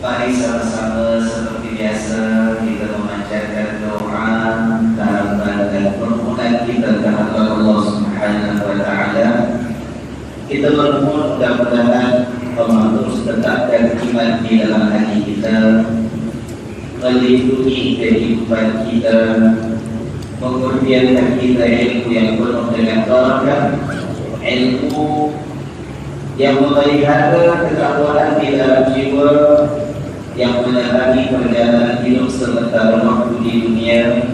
Mari sama-sama seperti biasa kita memanjatkan doa dan permohonan kita kepada Allah Subhanahu wa Ta'ala. Kita bermohon mudah-mudahan Allah terus tetapkan iman di dalam hati kita, melindungi kehidupan kita, menguatkan kita ilmu yang penuh dengan barakah, ilmu yang memelihara ketakwaan di dalam jiwa, yang menerangi perjalanan hidup sementara waktu di dunia,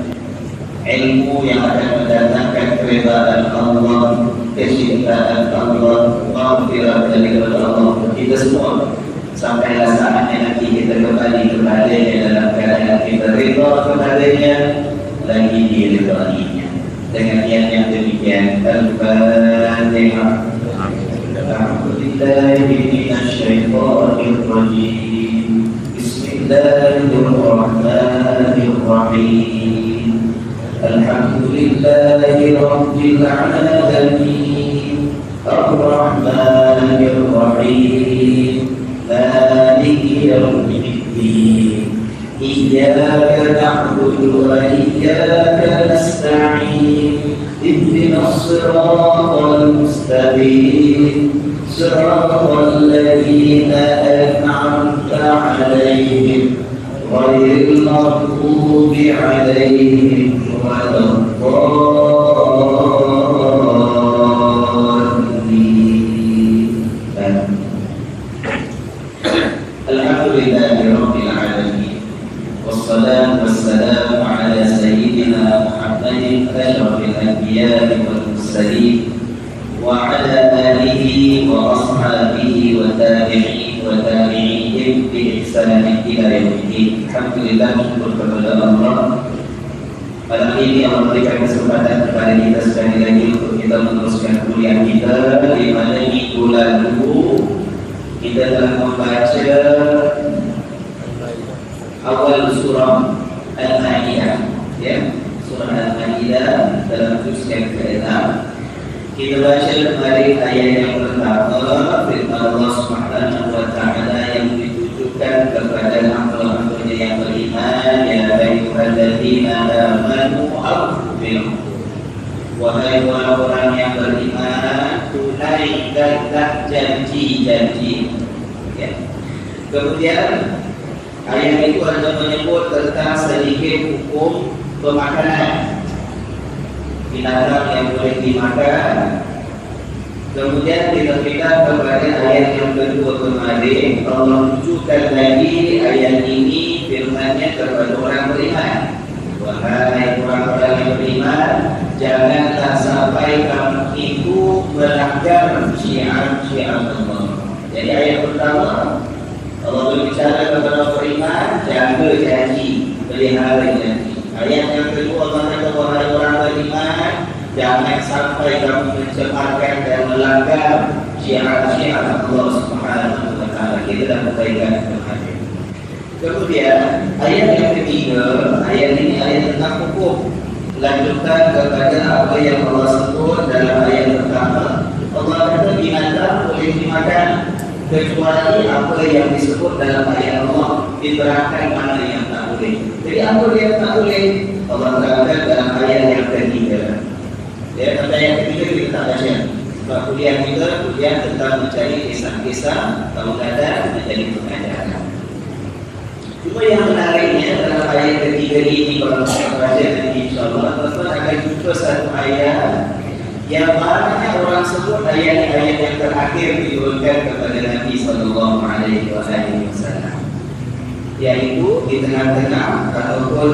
ilmu yang akan mendatangkan keridhaan Allah, kecintaan Allah, maghfirah dari Allah kita semua, sampailah saatnya nanti kita kembali kepadanya dalam keadaan kita ridha kepadanya, lagi diridainya. Dengan niat yang demikian, Al-Fatihah. A'udzubillahi minasyaitonir rajim. Bismillahirrahmanirrahim. Alhamdulillahi rabbil alamin. Ar-Rahmanir Rahim. Maliki yaumiddin. Iyyaka na'budu wa iyyaka nasta'in. Ihdinas siratal mustaqim. Siratal ladzina an'amta 'alaihim ghairil maghdubi 'alaihim waladdallin. Alhamdulillahirabbil alamin. Wassalatu wassalamu ala sayyidina Muhammadin asyrafil anbiya'i wal mursalin wa ala alihi wa ashabihi wa tabi'ihim bi ihsanin ila yaumiddin. Alhamdulillah, syukur kepada Allah. Malam ini Allah berikan kesempatan kepada kita sekali lagi untuk kita meneruskan kuliah kita, di mana minggu lalu kita telah membaca awal surah Al-Ma'idah, ya, surah Al-Ma'idah dalam juz yang ke-6. Kita baca kemarin ayat yang pertama, firman Allah Subhanahu wa Ta'ala yang ditujukan kepada hamba-hambanya yang beriman, ya ayyuhalladzina amanu awfu bil 'uqud. Wahai orang-orang yang beriman, tunaikanlah janji-janji. Ya. Kemudian ayat itu ada menyebut tentang sedikit hukum pemakanan binatang yang boleh dimakan. Kemudian kita pindah kepada ayat yang kedua kemarin. Allah tunjukkan lagi ayat ini firman-Nya kepada orang beriman. Wahai orang-orang yang beriman, janganlah sampai kamu itu melanggar syiar-syiar Allah. Jadi ayat pertama Allah berbicara kepada orang beriman, jaga janji, pelihara janji. Ayat yang kedua Allah kata, wahai orang beriman, jangan sampai kamu mencemarkan dan melanggar syiar-syiar Allah Subhanahu wa Ta'ala. Kita dah berkaitan dengan itu. Kemudian ayat yang ketiga, ayat ini ayat tentang hukum, lanjutkan kepada apa yang Allah sebut dalam ayat pertama. Allah kata binatang boleh dimakan kecuali apa yang disebut dalam ayat Allah, diterangkan mana yang tak boleh. Jadi apa yang tak boleh Allah terangkan dalam ayat yang ketiga. Ya, pada ayat ketiga kita tak baca. Sebab kuliah kita kuliah tentang mencari kisah-kisah tauladan menjadi pengajaran. Cuma yang menariknya dalam ayat ketiga ini, kalau kita baca nanti insyaAllah tuan-tuan akan jumpa satu ayat yang mana orang sebut ayat-ayat yang terakhir diturunkan kepada Nabi Sallallahu Alaihi Wasallam, yaitu di tengah-tengah ataupun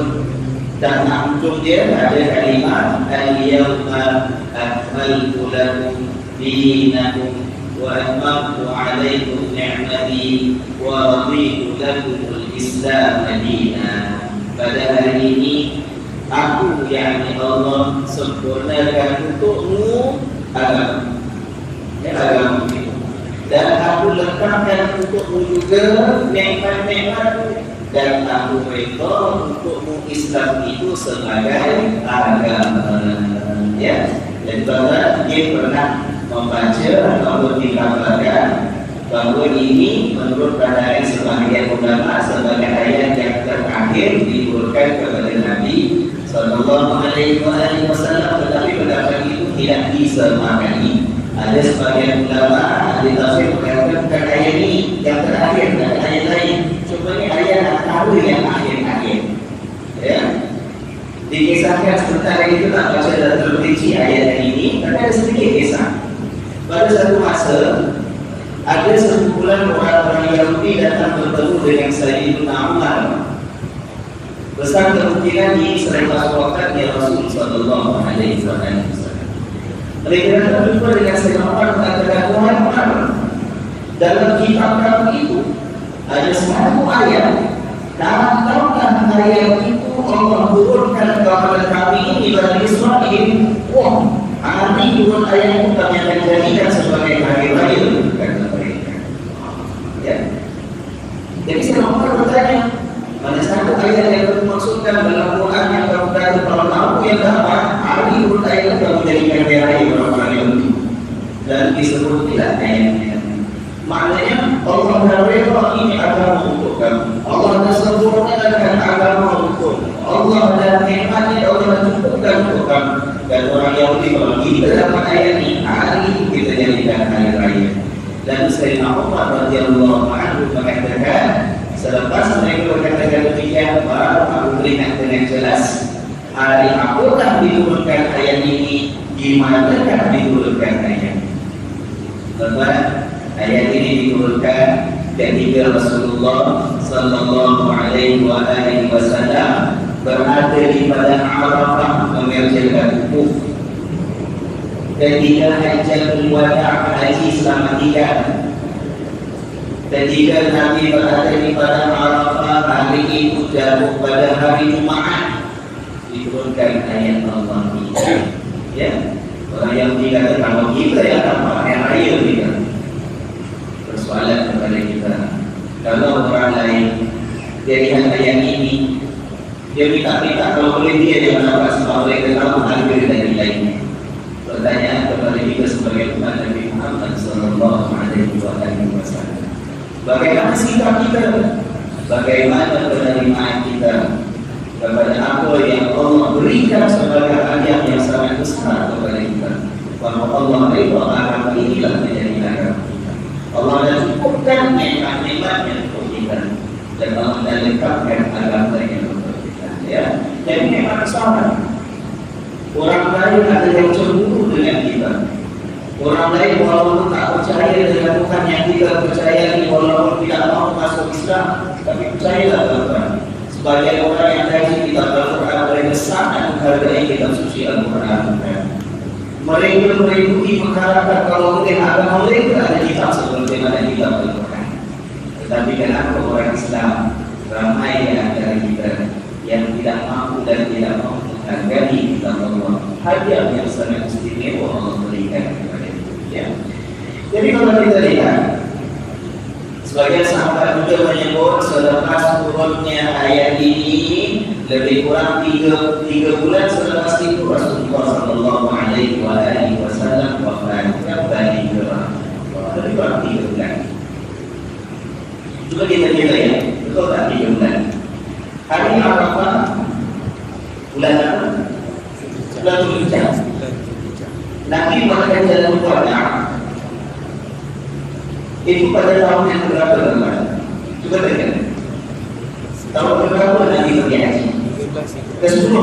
dan ujung dia ada kalimat al-yawma akmaltu lakum dinakum wa atmamtu alaikum ni'mati wa raditu lakum al-islam dinan. Pada hari ini aku, yakni Allah, sempurnakan untukmu agama, agama itu, dan aku lengkapkan untukmu juga nikmat-nikmatku, dan aku reda untukmu Islam itu sebagai agama. Ya, dan tuan-tuan dia pernah membaca ataupun dikabarkan bahwa ini menurut pandangan sebagian ulama sebagai ayat yang terakhir diturunkan kepada Nabi Sallallahu Alaihi Wasallam, tetapi pendapat itu tidak disemakani. Ada sebagian ulama ahli tafsir mengatakan bukan ayat ini yang terakhir dan ayat lain, cuma ini ayat tahu yang akhir-akhir. Ya, dikisahkan sementara itu tak baca dan terperinci ayat ini, tapi ada sedikit kisah. Pada satu masa ada sekumpulan orang-orang Yahudi datang bertemu dengan Sayyidina Umar. Besar kemungkinan ini selepas wafatnya Rasul Sallallahu Alaihi Wasallam. Mereka datang berjumpa dengan Sayyidina Umar mengatakan, "Wahai Umar, dalam kitab kamu itu ada satu ayat. Tahukah ayat itu Allah turunkan kepada kami ini Bani Israil? Wah, hari turun ayat itu kami akan jadikan sebagai hari raya," kata mereka. Ya. Jadi Sayyidina Umar bertanya, mana satu ayat yang dimaksudkan dalam Quran yang kamu kata kalau kamu yang dapat hari turun ayat itu kamu jadikan hari raya orang-orang Yahudi, dan disebut tidak ayatnya. Maknanya Allah dah reda ini agama untuk kamu, Allah dah sempurnakan agama untuk Allah, dah nikmatnya Allah dah cukupkan untuk kamu. Dan orang Yahudi kalau kita dapat ayat ini, hari itu kita jadikan hari raya. Dan Sayyidina Umar radhiyallahu anhu mengatakan, selepas mereka berkata demikian, baru aku berikan dengan jelas hari apakah diturunkan ayat ini, di manakah diturunkan ayat. Sebab ayat ini diturunkan ketika Rasulullah Sallallahu Alaihi Wasallam berada di padang Arafah mengerjakan wukuf. Ketika hajjatul wada' haji selama 3 hari. Ketika Nabi berada di padang Arafah, hari itu jatuh pada hari Jumaat, diturunkan ayat Allah ini. Ya, orang yang dikatakan kalau kita ya apa yang raya kita. Persoalan kepada kita, kalau orang lain dia lihat ayat ini, dia minta kalau boleh dia dapat sebab mereka tahu harga dari lainnya. Pertanyaan kepada kita sebagai umat Nabi Muhammad Sallallahu Alaihi Wasallam, bagaimana sikap kita, bagaimana penerimaan kita kepada apa yang Allah berikan sebagai hadiah yang sangat besar kepada kita. Bahwa Allah reda agama inilah menjadi agama kita. Allah dah cukupkan nikmat-nikmatnya untuk kita, dan Allah dah lengkapkan agama yang untuk kita. Ya, jadi memang sama. Orang lain ada yang cemburu dengan kita. Orang lain walaupun tak percaya dengan Tuhan yang kita percayai, walaupun tidak mau masuk Islam, tapi percayalah Tuhan. Sebagai orang yang kaji kitab Al-Quran, mereka sangat menghargai kitab suci Al-Quran. Mereka merinduki mengharapkan kalau mungkin agama mereka ada kitab seperti mana kitab Al-Quran. Tetapi kenapa orang Islam ramai di antara kita yang tidak mampu dan tidak mau menghargai kitab Allah, hadiah yang sangat istimewa Allah berikan kepada kita. Ya. Jadi kalau kita lihat, sebagian sahabat juga menyebut selepas turunnya ayat ini lebih kurang 3 bulan selepas itu Rasulullah Sallallahu Alaihi Wasallam wafat. Bani Hurairah lebih kurang 3 bulan. Coba kita lihat ya, betul tak 3 bulan? Hari Arafah bulan apa? Bulan Zulhijjah. Nabi melakukan jalan wada. Itu pada tahun yang berapa teman? Coba dengar. Tahun berapa Nabi pergi haji? Ke-10.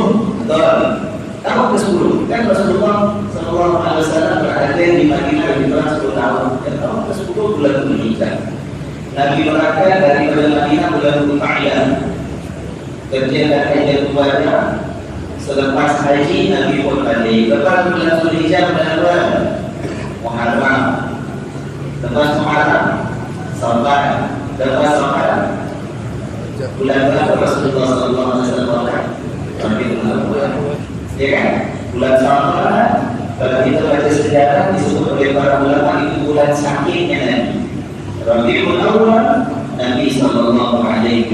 Tahun ke-10. Kan Rasulullah Sallallahu Alaihi Wasallam berada di Madinah lebih kurang 10 tahun. Dan tahun ke-10 bulan Zulhijjah. Nabi berangkat daripada Madinah bulan Zulhijjah. Kerjakan hajjatul wada. Selepas haji Nabi pun balik. Lepas bulan Zulhijjah bulan apa? Muharram. Lepas Muharram Safar. Lepas Safar bulan berapa Rasulullah Sallallahu Alaihi Wasallam? Nabi bulan, ya kan? Bulan Safar. Kalau kita baca sejarah disebut oleh para ulama itu bulan sakitnya Nabi. Rabiul Awwal Nabi Sallallahu Alaihi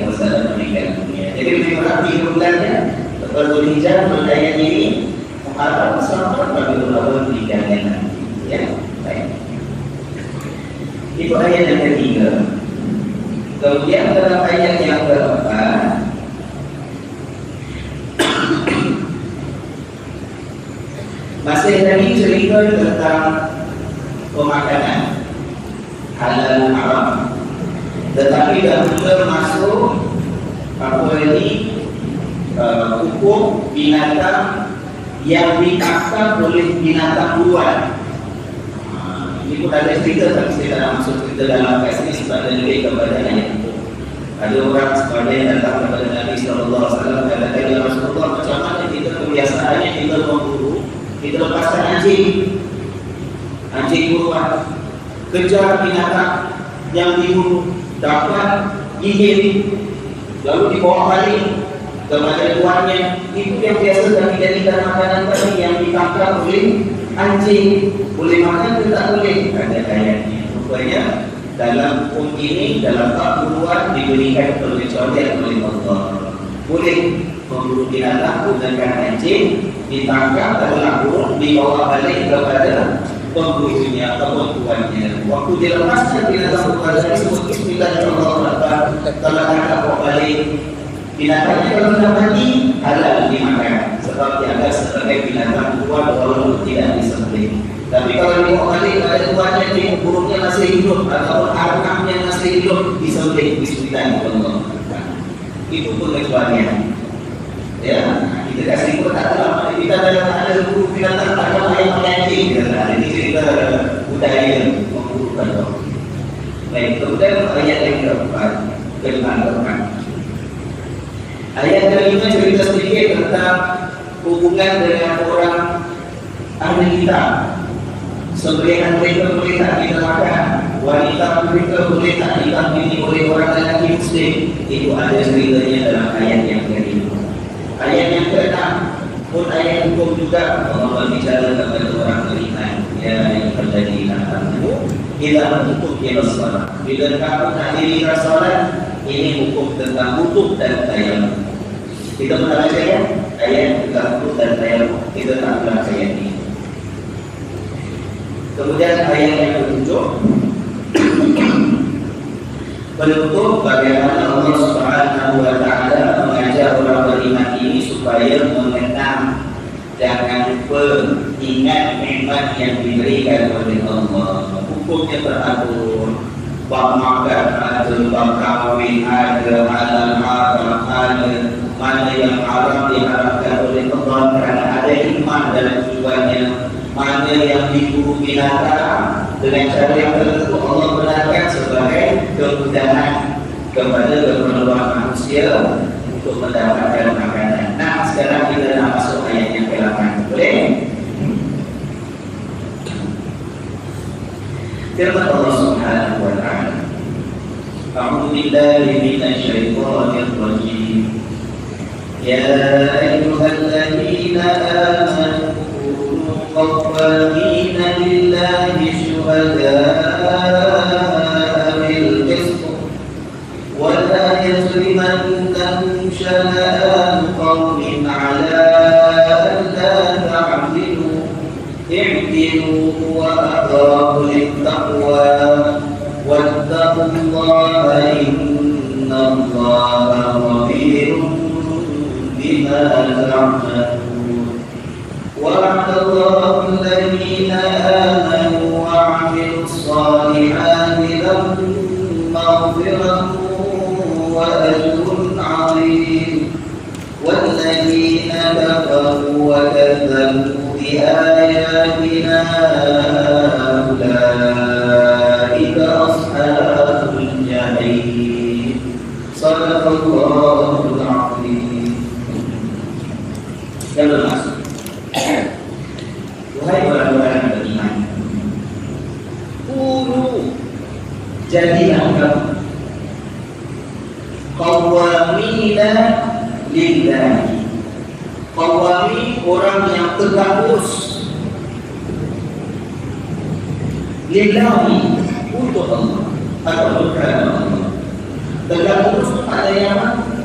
Wasallam meninggal dunia. Jadi berarti bulannya Zulhijjah berdaya ini Muharram Safar Rabiul Awwal meninggalnya Nabi. Ya, baik. Itu ayat yang ketiga. Kemudian dalam ayat yang keempat, masih lagi cerita tentang pemakanan halal haram. Tetapi dah masuk apa ini hukum binatang yang ditangkap oleh binatang luar. Ini pun ada cerita, tapi saya tak nak masuk cerita dalam kes ini sebab dia lebih kepada ayat itu. Ada orang sebagai yang datang kepada Nabi SAW kata, ya Rasulullah, macam mana kita kebiasaannya kita memburu, kita lepaskan anjing buruan, kejar binatang yang dibunuh, dapat gigit, lalu dibawa balik kepada tuannya. Itu yang biasa kami jadikan makanan tadi yang ditangkap oleh anjing. Boleh makan atau tak boleh? Ada ayatnya. Rupanya dalam hukum ini, dalam bab buruan diberikan pengecualian oleh Allah. Boleh memburu binatang menggunakan anjing, ditangkap adalah burung, dibawa balik kepada pemburunya atau tuannya. Waktu dilepaskan binatang kepada disebut Bismillahirrahmanirrahim. Kalau tangkap bawa balik binatangnya, kalau sudah mati halal dimakan sebab dianggap sebagai binatang buruan walaupun tidak disembelih. Tapi kalau dibawa balik pada tuannya, burungnya masih hidup ataupun anaknya masih hidup, disembelih Bismillahirrahmanirrahim. Itu pengecualian. Ya, kita kasih ikut tak lama. Kita dalam ada guru binatang takkan ayam anjing. Ini cerita budaya memburukan. Baik, kemudian ayat yang keempat, kelima. Ayat kelima cerita sedikit tentang hubungan dengan orang ahli kitab. Sembelihan mereka boleh tak kita makan, wanita mereka boleh tak ditampili oleh orang lelaki muslim. Itu ada ceritanya dalam ayat yang kelima. Ayat yang keenam pun ayat hukum juga. Allah berbicara kepada orang beriman, ya ayyuhalladzina amanu idza qumtum ilas shalah. Bila kamu hadiri salat, ini hukum tentang wudhu dan tayammum. Kita pernah baca ya ayat tentang wudhu dan tayammum. Kita tak pernah ayat ini. Kemudian ayat yang ketujuh penutup bagaimana Allah Subhanahu wa taala mengajar orang beriman ini supaya mengenang, jangan lupa ingat nikmat yang diberikan oleh Allah. Hukumnya teratur, bab makan ada, bab kahwin ada, halal haram ada, mana yang haram diharamkan oleh Allah kerana ada hikmah dalam tujuannya, mana yang diburu binatang dengan cara yang tertentu Allah benarkan sebagai kemudahan kepada keperluan manusia untuk mendapatkan makanan. Nah, sekarang kita nak masuk ayat yang ke-8. Boleh? Firman Allah Subhanahu wa taala, A'udzu billahi minasyaitonir rajim. Ya ayyuhalladzina amanu قوامين لله شهداء بالقسط ولا يجرمنكم شنآن قوم على ألا تعدلوا اعدلوا هو أقرب للتقوى واتقوا الله إن الله خبير بما تعملون. وعد الله الذين آمنوا وعملوا الصالحات لهم مغفرة وأجر عظيم والذين كفروا وكذبوا بآياتنا أولئك أصحاب الجحيم. صدق الله العظيم. Wahai orang-orang yang beriman, jadilah kamu qawwamina lillahi. Qawwami orang yang tegak lurus, lillahi untuk Allah atau kerana Allah. Tegak lurus ada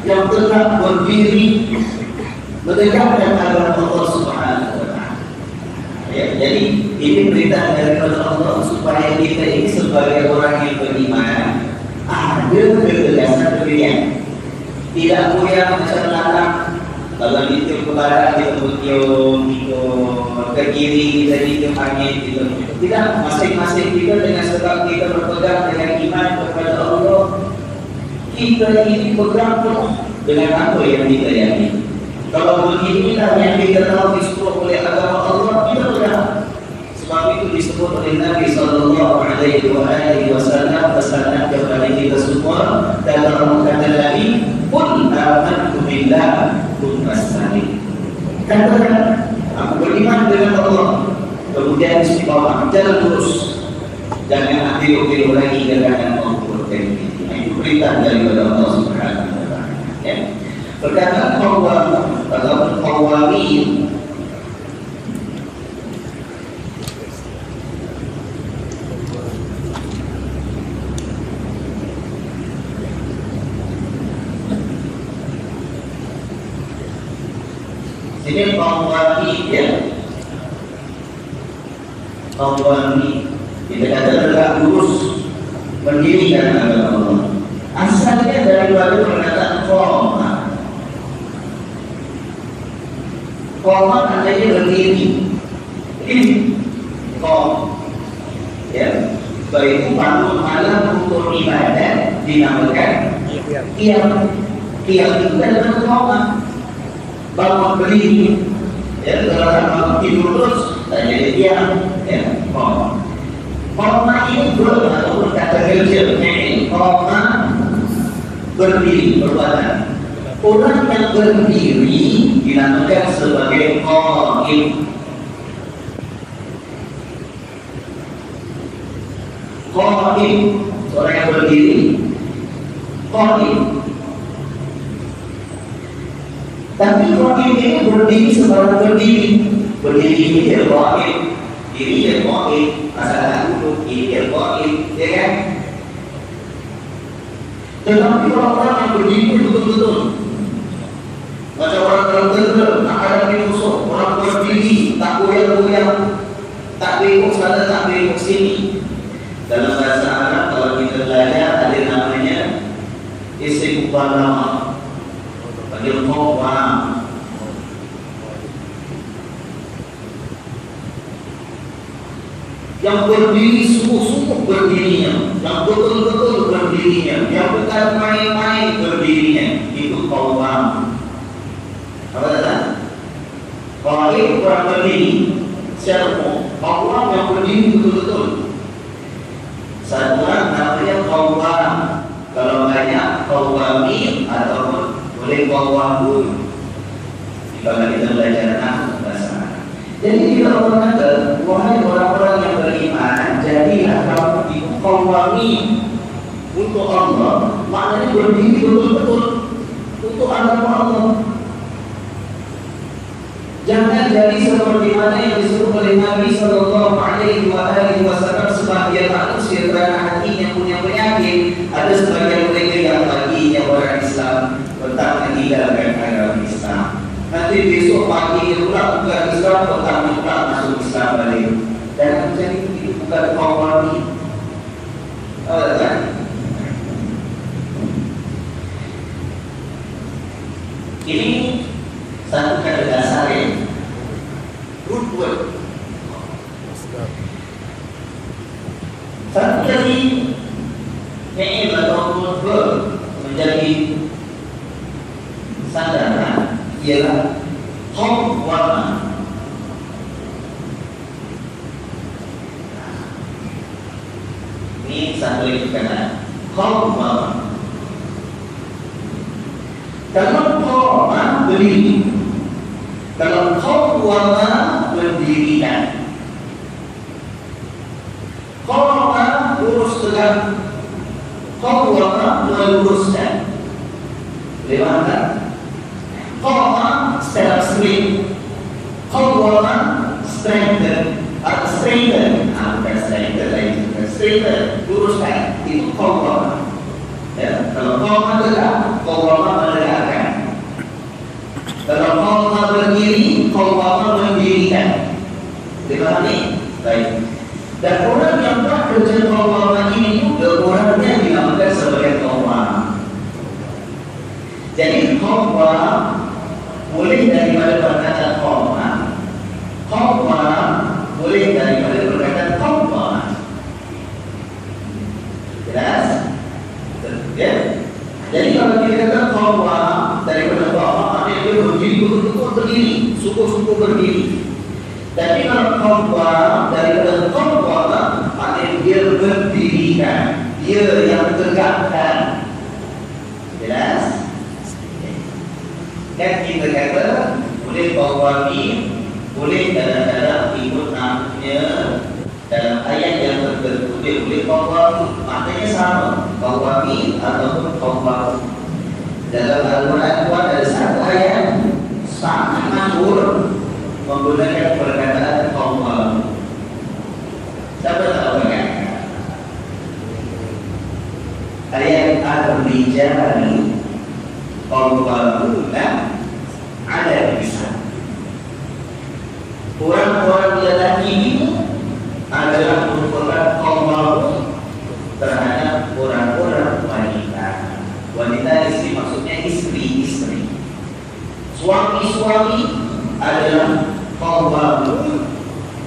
yang tegak berdiri menegakkan agama Allah Subhanahu wa taala. Ya, jadi ini perintah dari Allah supaya kita ini sebagai orang tiup ke barat, kita tiup ke kiri, kita tiup angin gitu. Tidak, masing-masing kita dengan sebab kita berpegang dengan iman kepada Allah, kita ini berpegang dengan apa yang kita yakini. Kalau beginilah yang kita tahu disuruh oleh agama Allah, kita berpegang. Sebab itu disebut oleh Nabi sallallahu alaihi wasallam pesanan kepada kita semua dan dalam kata lagi qul amantu billah kun fasali. Katakan aku beriman dengan Allah, kemudian istiqamah jalan lurus, jangan ambil lagi dengan Allah berkaitan. Itu perintah daripada Allah Subhanahu wa taala. Ya. Perkataan qawamin ini qawami ya. Qawami kita kata tegak lurus mendirikan agama Allah. Asalnya daripada perkataan qawma. Qawma artinya berdiri. Ini qawm ya. Baik bangun malam untuk ibadah dinamakan qiyam. Qiyam itu adalah qawma. Bangun berdiri, ya, kalau tidur terus, jadi diam, ya, koma ini belum ataupun kata kerja, koma berdiri, perbuatan. Orang yang berdiri dinamakan sebagai qaim. Qaim, orang yang berdiri, qaim. Tapi qaim ini berdiri sebarang berdiri. Berdiri ini dia qaim, ini dia qaim, masalah duduk ini dia qaim, ya kan? Tetapi orang-orang yang berdiri betul-betul macam orang dalam tentera nak hadapi musuh, orang berdiri tak goyang-goyang, tak bengok sana, tak bengok sini. Dalam bahasa Arab kalau kita belajar ada namanya isim mubalagha. Panggil qawam. Yang berdiri sungguh-sungguh berdirinya, yang betul-betul berdirinya, yang bukan main-main berdirinya, itu qawam. Apa kata? Qaim orang berdiri secara umum, qawam yang berdiri betul-betul. Satu orang namanya qawam. Kalau banyak qawamin ataupun boleh qawamun. Kalau kita belajar nahwu bahasa Arab. Jadi bila orang kata, wahai orang-orang yang beriman, jadilah kamu itu qawamin untuk Allah. Maknanya berdiri betul-betul untuk agama Allah. Jangan jadi seperti mana yang disuruh oleh Nabi sallallahu alaihi wasallam sebagian manusia kerana hatinya punya penyakit. Ada sebagian mereka yang paginya orang Islam petang meninggalkan agama Islam. Nanti besok pagi pula bukan Islam, petang pula masuk Islam balik. Dan jadi itu bukan qawami. Kan? Ini satu kata dasar ya, root word. Satu lagi fi'il ataupun verb menjadi sandaran ialah qawwama. Ini satu lagi kata qawwama. Kalau qawma berdiri, kalau qawwama berdirikan. Qawma lurus tegak, qawwama meluruskan. Lewat qawma secara straight, qawwama strengthen, strengthen, bukan strengthen lain, strengthen, luruskan. Itu qawwama. Ya, kalau qawma tegak, qawwama menegakkan. Kalau qawma berdiri, qawwama mendirikan. Dipahami? Baik. Dan orang yang tak kerja qawwama ini juga orangnya dinamakan sebagai qawwam. Jadi qawwam boleh daripada dia yang tegakkan. Jelas? Kan kita kata boleh qawamin, boleh kadang-kadang ikut namanya dalam ayat yang tertentu boleh qawamin, maknanya sama, qawamin ataupun qawamin. Dalam Al-Quran ada satu ayat sangat masyhur menggunakan perkataan qawamin. Siapa tahu kan? Ayat Ar-Rijal qawwamuna 'ala an-nisa. Orang-orang lelaki ini adalah merupakan qawwamun terhadap orang-orang wanita. Wanita di sini maksudnya istri-istri. Suami-suami adalah qawwamun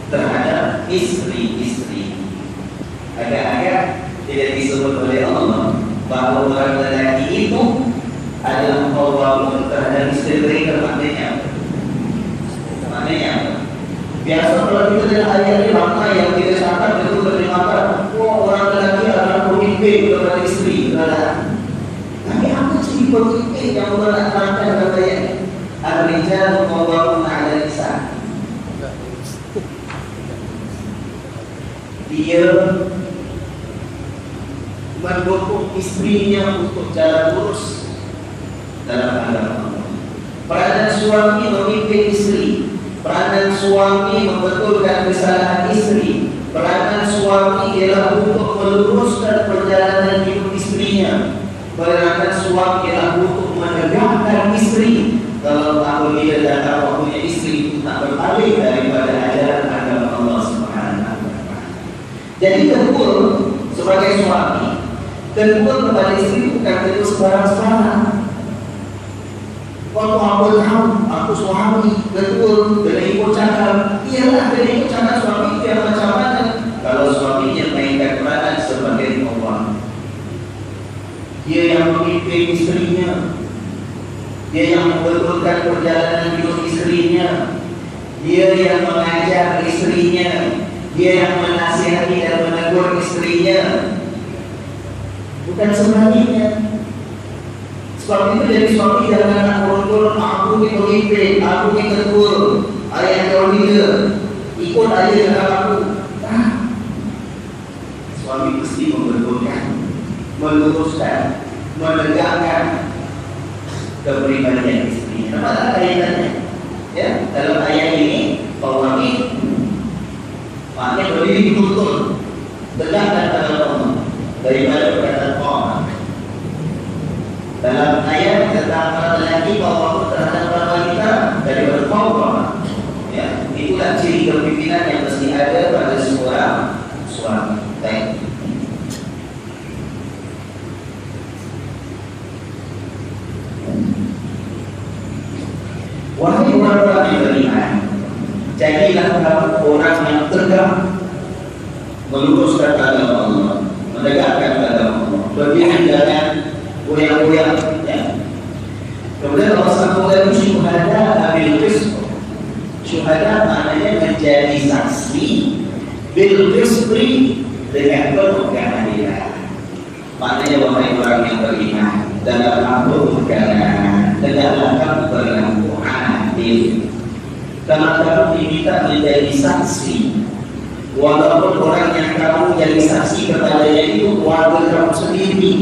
terhadap istri-istri. Agak-agak tidak disebut oleh Allah bahwa orang lelaki itu adalah qawwamun terhadap istri mereka. Maknanya biasa kalau kita lihat ayat ini, maka yang kita sangka itu bermakna orang lelaki adalah pemimpin kepada istri. Tapi apa sih pemimpin yang menerangkan dalam ayat ini? Ar-rijal qawwamuna 'ala an-nisa. Dia mendukung istrinya untuk jalan lurus dalam agama. Peranan suami memimpin istri, peranan suami membetulkan kesalahan istri, peranan suami ialah untuk meluruskan perjalanan hidup istrinya, peranan suami ialah untuk menegakkan istri kalau apabila datang waktunya istri tak berbalik daripada ajaran agama Allah Subhanahu wa taala. Jadi tegur sebagai suami, tegur kepada istri bukan tegur sembarang-sembarang. Waktu aku tahu, aku suami, tegur dengan ikut cakap, ialah dengan ikut cakap suami itu yang macam mana? Kalau suaminya mainkan peranan sebagai qawwam, dia yang memimpin istrinya, dia yang membetulkan perjalanan hidup istrinya, dia yang mengajar istrinya, dia yang menasihati dan menegur istrinya, bukan sebaliknya. Sebab itu jadi suami jangan nak turun-turun, aku ni pemimpin, aku ni tegur, ayah kau dia, ikut ayah cakap aku. Suami mesti membetulkan, meluruskan, menegakkan kepribadian istri. Nampak tak kaitannya? Ya, dalam ayat ini qawamin maknanya berdiri betul, tegakkan pada Allah daripada perkataan qawam. Dalam ayat tentang para lelaki qawamun terhadap para wanita daripada qawam. Ya, itulah ciri kepimpinan yang mesti ada pada seorang suami. Baik. Wahai orang-orang yang beriman, jadilah kamu orang yang tegak meluruskan agama Allah, menegakkan agama Allah, berdiri jangan goyang-goyang. Ya. Kemudian Allah sambung lagi syuhada bil qisth. Syuhada maknanya menjadi saksi bil qisth dengan penuh keadilan. Maknanya wahai orang yang beriman, dalam apapun keadaan tegaklah kamu berlaku adil. Karena kamu diminta menjadi saksi, walaupun orang yang kamu jadi saksi kepadanya itu keluarga kamu sendiri,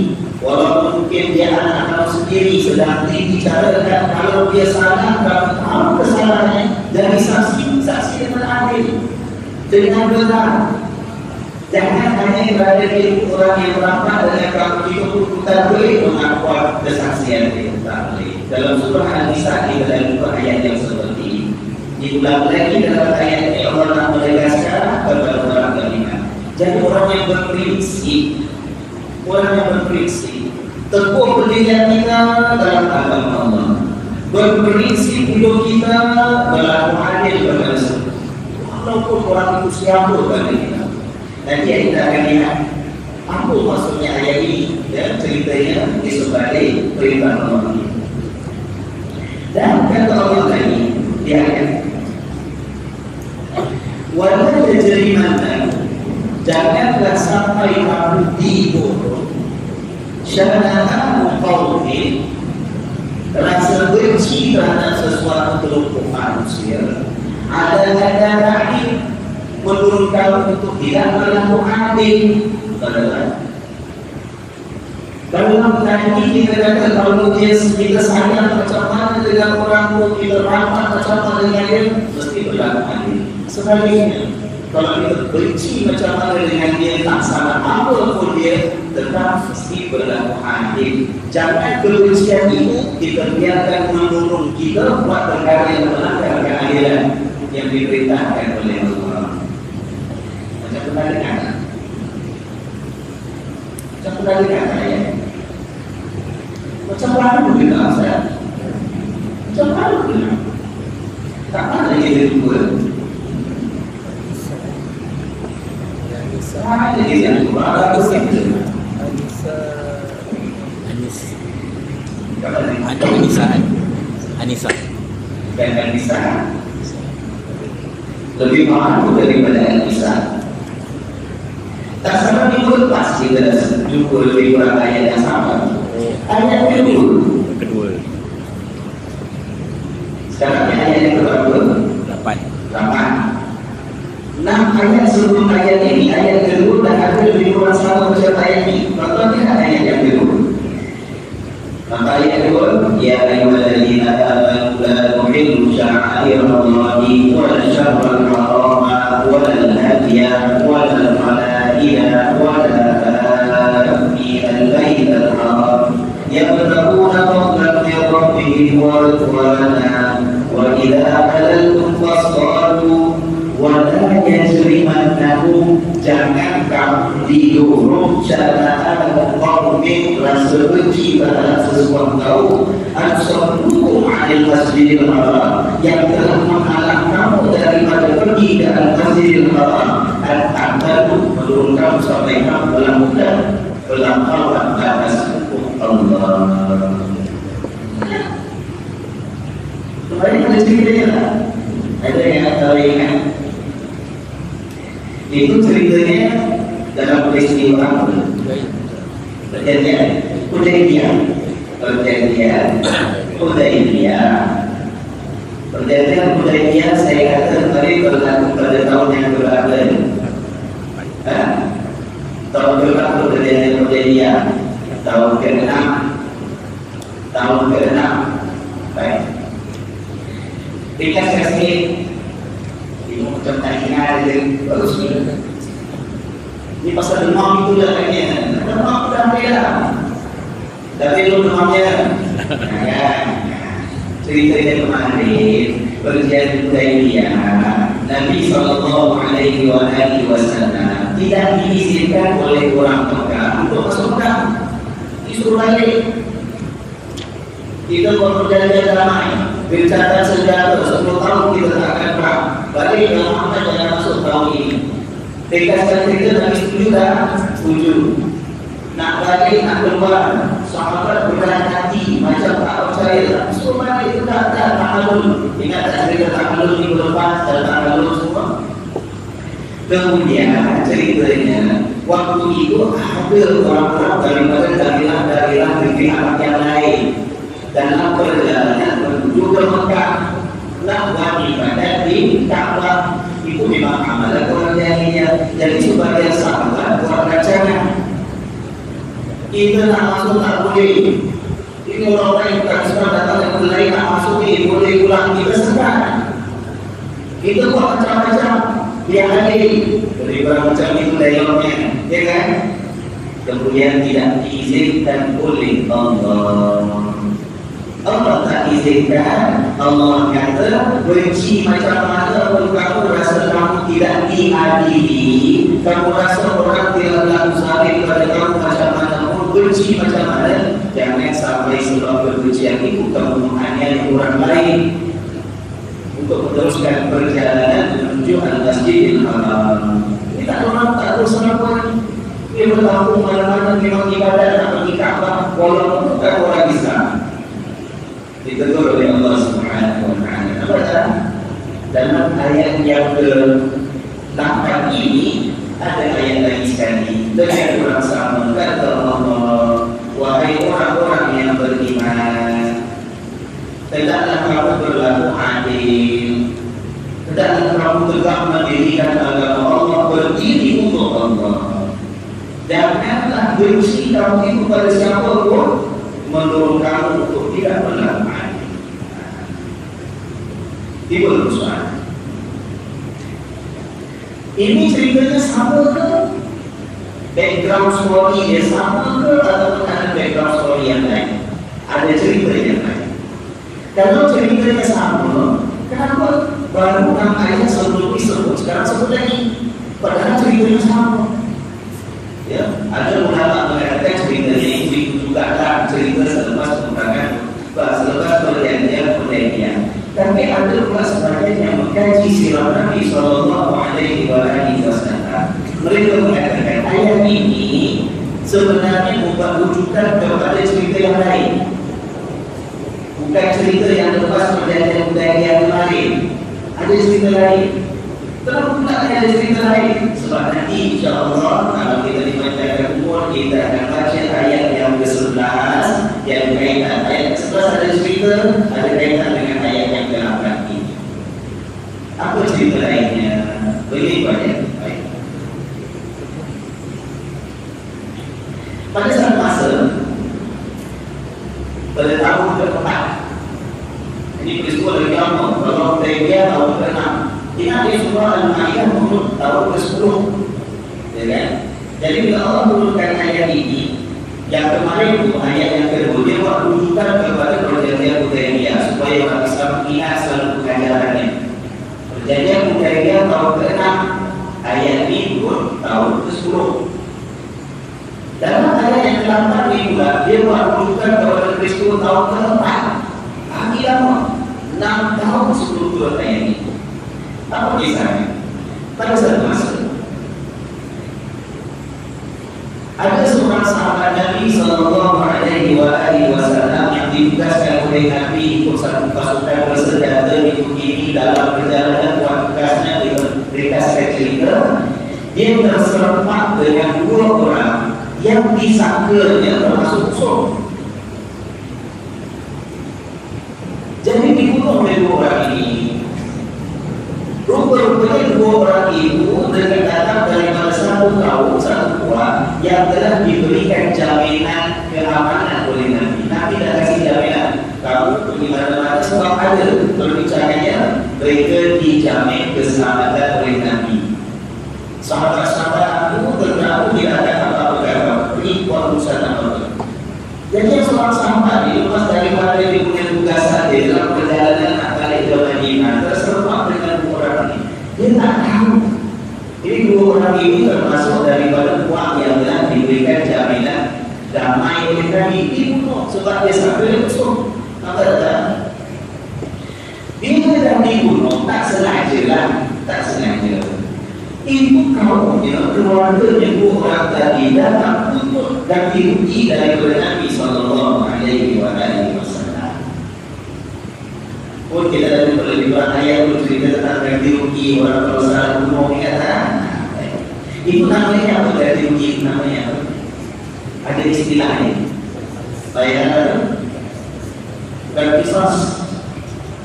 walaupun mungkin dia anak kamu sendiri, sedang dibicarakan, kalau dia salah kamu tahu kesalahannya, jadi saksi dengan adil, dengan benar. Jangan hanya berada di orang yang beramal dengan kamu itu kita boleh mengakuat kesaksian itu, tak boleh. Dalam surah An-Nisa kita ada ayat yang seperti ini. Diulang lagi dalam ayat ini Allah nak menegaskan kepada orang beriman. Jadi orang yang berprinsip, teguh pendirian kita dalam agama Allah, berprinsip hidup kita berlaku adil kepada semua. Walaupun orang itu siapa bagi kita. Nanti kita akan lihat apa maksudnya ayat ini, ya, ceritanya di sebagai perintah Allah. Dan kata Allah lagi di ayat, wala yajrimannakum Janganlah sampai kamu digorong syana'an qaumin, rasa benci terhadap sesuatu kelompok manusia, ada lain menurut kamu untuk tidak berlaku adil. Dalam tadi kita kata kalau kita sayang macam mana dengan orang tua, kita ramah macam mana dengan dia, mesti berlaku adil. Sebaliknya, kalau kita benci macam mana dengan dia, tak sama apa pun dia, tetap mesti berlaku adil. Jangan kebencian itu kita biarkan mendorong kita buat perkara yang melanggar keadilan yang diperintahkan oleh Allah. Macam kebalikan, macam kebalikan ya. Macam mana kita saya? Macam mana kita? Tak ada yang dia dua. Ada yang dua. Anissa. Dan Anissa lebih mahal daripada Anissa. Tak sama minggu lepas kita jumpa lebih kurang ayat yang sama. Ayat kedua. Sekarang ayat yang berapa? 8. 6 ayat sebelum ayat ini, ayat kedua dan ada lebih kurang sama macam ayat ini. Contohnya ayat yang kedua. Maka ayat kedua, ya ayyuhalladzina amanu la tuhillu sya'airallahi wa la syahral harama wa la hadiya wa la qala'ila wa la al-baytal haram يبتغون فضلا من ربهم ورضوانا وإذا حللتم فاصطادوا ولا يجرمنكم jangan kamu didorong syana'an qaumin rasa benci terhadap sesuatu ansarrukum 'anil masjidil haram yang telah menghalang kamu daripada pergi ke al-masjidil haram an-ta'tadu menurun kamu sampai kamu melampaui batas Allah. Kembali pada ceritanya lah. Ada yang tahu ingat? Itu ceritanya dalam peristiwa apa? Perjanjian Hudaybiyah. Perjanjian Hudaybiyah saya kata tadi berlaku pada tahun yang berapa? Tahun berapa perjanjian Hudaybiyah? Tahun ke-6. Baik. Ringkas sikit. Ini macam tak ingat ada bagus ni. Ini pasal demam itu dah katanya. Demam dah bela. Tapi belum demamnya. Ceritanya kemarin perjanjian Hudaybiyah, Nabi SAW tidak diizinkan oleh orang Mekah untuk masuk Mekah. Disuruh balik. Kita buat perjanjian damai, bercatat sejarah 10 tahun kita tak akan perang. Balik dengan Muhammad jangan masuk tahun ini. Tekaskan kita Nabi setuju tak? Setuju. Nak balik, nak keluar, sahabat berat hati macam tak percaya. Suruh balik itu tak halul. Ingat tak cerita tak halul minggu lepas dan tak halul semua. Kemudian ceritanya waktu itu ada orang-orang daripada daerah negeri Arab yang lain dalam perjalanan menuju ke Mekah nak buat ibadat di Ka'bah. Itu memang amalan orang jahiliyah. Jadi sebagian sahabat buat rancangan, kita nak masuk tak boleh. Ini orang-orang yang bukan semua datang yang lain nak masuk ni boleh pulang kita sekat. Kita buat macam-macam biar adil. Daripada macam itu dialognya, ya kan? Kemudian tidak diizinkan oleh Allah. Allah tak izinkan. Allah kata benci macam mana pun kamu rasa kamu tidak diadili, kamu rasa orang tidak laku saling pada kamu macam mana pun benci macam mana, jangan sampai sebab kebencian itu kamu menganiaya orang lain untuk meneruskan perjalanan menuju al-Masjidil Haram. Kita orang tak tahu siapa dia bertampung mana-mana memang ibadat nak pergi Ka'bah walaupun bukan orang Islam. Ditegur oleh Allah Subhanahu wa taala. Apa dalam ayat yang ke-8 ini Ada ayat lagi sekali dengan orang sama kata Allah, wahai orang-orang yang beriman, hendaklah kamu berlaku adil, hendaklah kamu tegak mendirikan agama Allah, berdiri untuk Allah. Janganlah benci kamu itu pada siapa pun, mendorong kamu untuk tidak berlaku adil. Ibu Ruswan, ini ceritanya sama ke? Background story dia sama ke? Atau ada background story yang lain? Ada cerita yang lain. Kalau ceritanya sama, kenapa baru 6 ayat sebelum disebut, sekarang sebut lagi? Padahal ceritanya sama. Ya, ada ulama mengatakan ceritanya itu juga kan cerita selepas peperangan, selepas perjanjian. Tapi ada pula sebagian yang mengkaji sirah Nabi Sallallahu Alaihi Wasallam. Mereka mengatakan ayat ini sebenarnya bukan rujukan kepada cerita yang lain, bukan cerita yang lepas perjanjian yang lain. Ada cerita lain. Kenapa pula ada cerita lain? Sebab nanti insyaAllah kalau kita dibacakan umur, kita akan baca ayat yang ke-11 yang berkaitan. Ayat ke-11 ada cerita, ada kaitan dengan ayat yang ke-8 ini. Apa cerita lainnya? Beri banyak. Baik. Pada saat masa pada tahun ke-4, ini peristiwa dari lama, kalau Hudaybiyah tahun ke-6, ingat dia surah Al-Maidah tahun ke-10, ya kan? Jadi bila Allah turunkan ayat ini, yang kemarin itu ayat yang kedua, dia buat rujukan kepada perjanjian Hudaybiyah supaya umat Islam ingat selalu pengajarannya. Perjanjian Hudaybiyah tahun ke-6, ayat ini turun tahun ke-10. Dalam ayat yang ke-8 ini pula, dia buat rujukan kepada peristiwa tahun ke-4. Lagi lama, 6 tahun sebelum turun ayat ini. Apa kisahnya? Pada saat masa ada seorang sahabat Nabi Sallallahu Alaihi Wasallam yang ditugaskan oleh Nabi untuk satu pasukan bersenjata di Bukit dalam perjalanan buat tugasnya dikasih cerita. Dia terserempak dengan 2 orang yang disangkanya termasuk musuh. Jadi dibunuh oleh 2 orang ini. Rupa-rupanya 2 orang itu dengan datang daripada satu kaum, satu kuat yang telah diberikan jaminan keamanan oleh Nabi. Nabi dah kasih jaminan, kamu pergi mana-mana sebab ada perbicaranya, mereka dijamin keselamatan oleh Nabi. Sahabat-sahabat itu terdapat tidak ada apa-apa, pergi buat urusan apa-apa. Jadi seorang sahabat itu lepas daripada dia punya tugasan dia dalam perjalanan balik ke Madinah, terserempak dengan 2 orang ini. Dia tak tahu. Jadi 2 orang ini termasuk daripada uang yang telah diberikan jaminan damai oleh Nabi. Dibunuh sebab dia sampai musuh. Maka tak. Bila dah dibunuh, tak sengaja lah, tak sengaja. Itu kaumnya, keluarganya 2 orang tadi datang untuk ganti rugi daripada Nabi Sallallahu Alaihi Wasallam. Pun kita ada perlebihan ayat untuk cerita tentang ganti rugi orang kalau salah bunuh ni kata. Itu namanya apa ganti rugi? Namanya apa? Ada istilahnya. Bayar bukan kisah.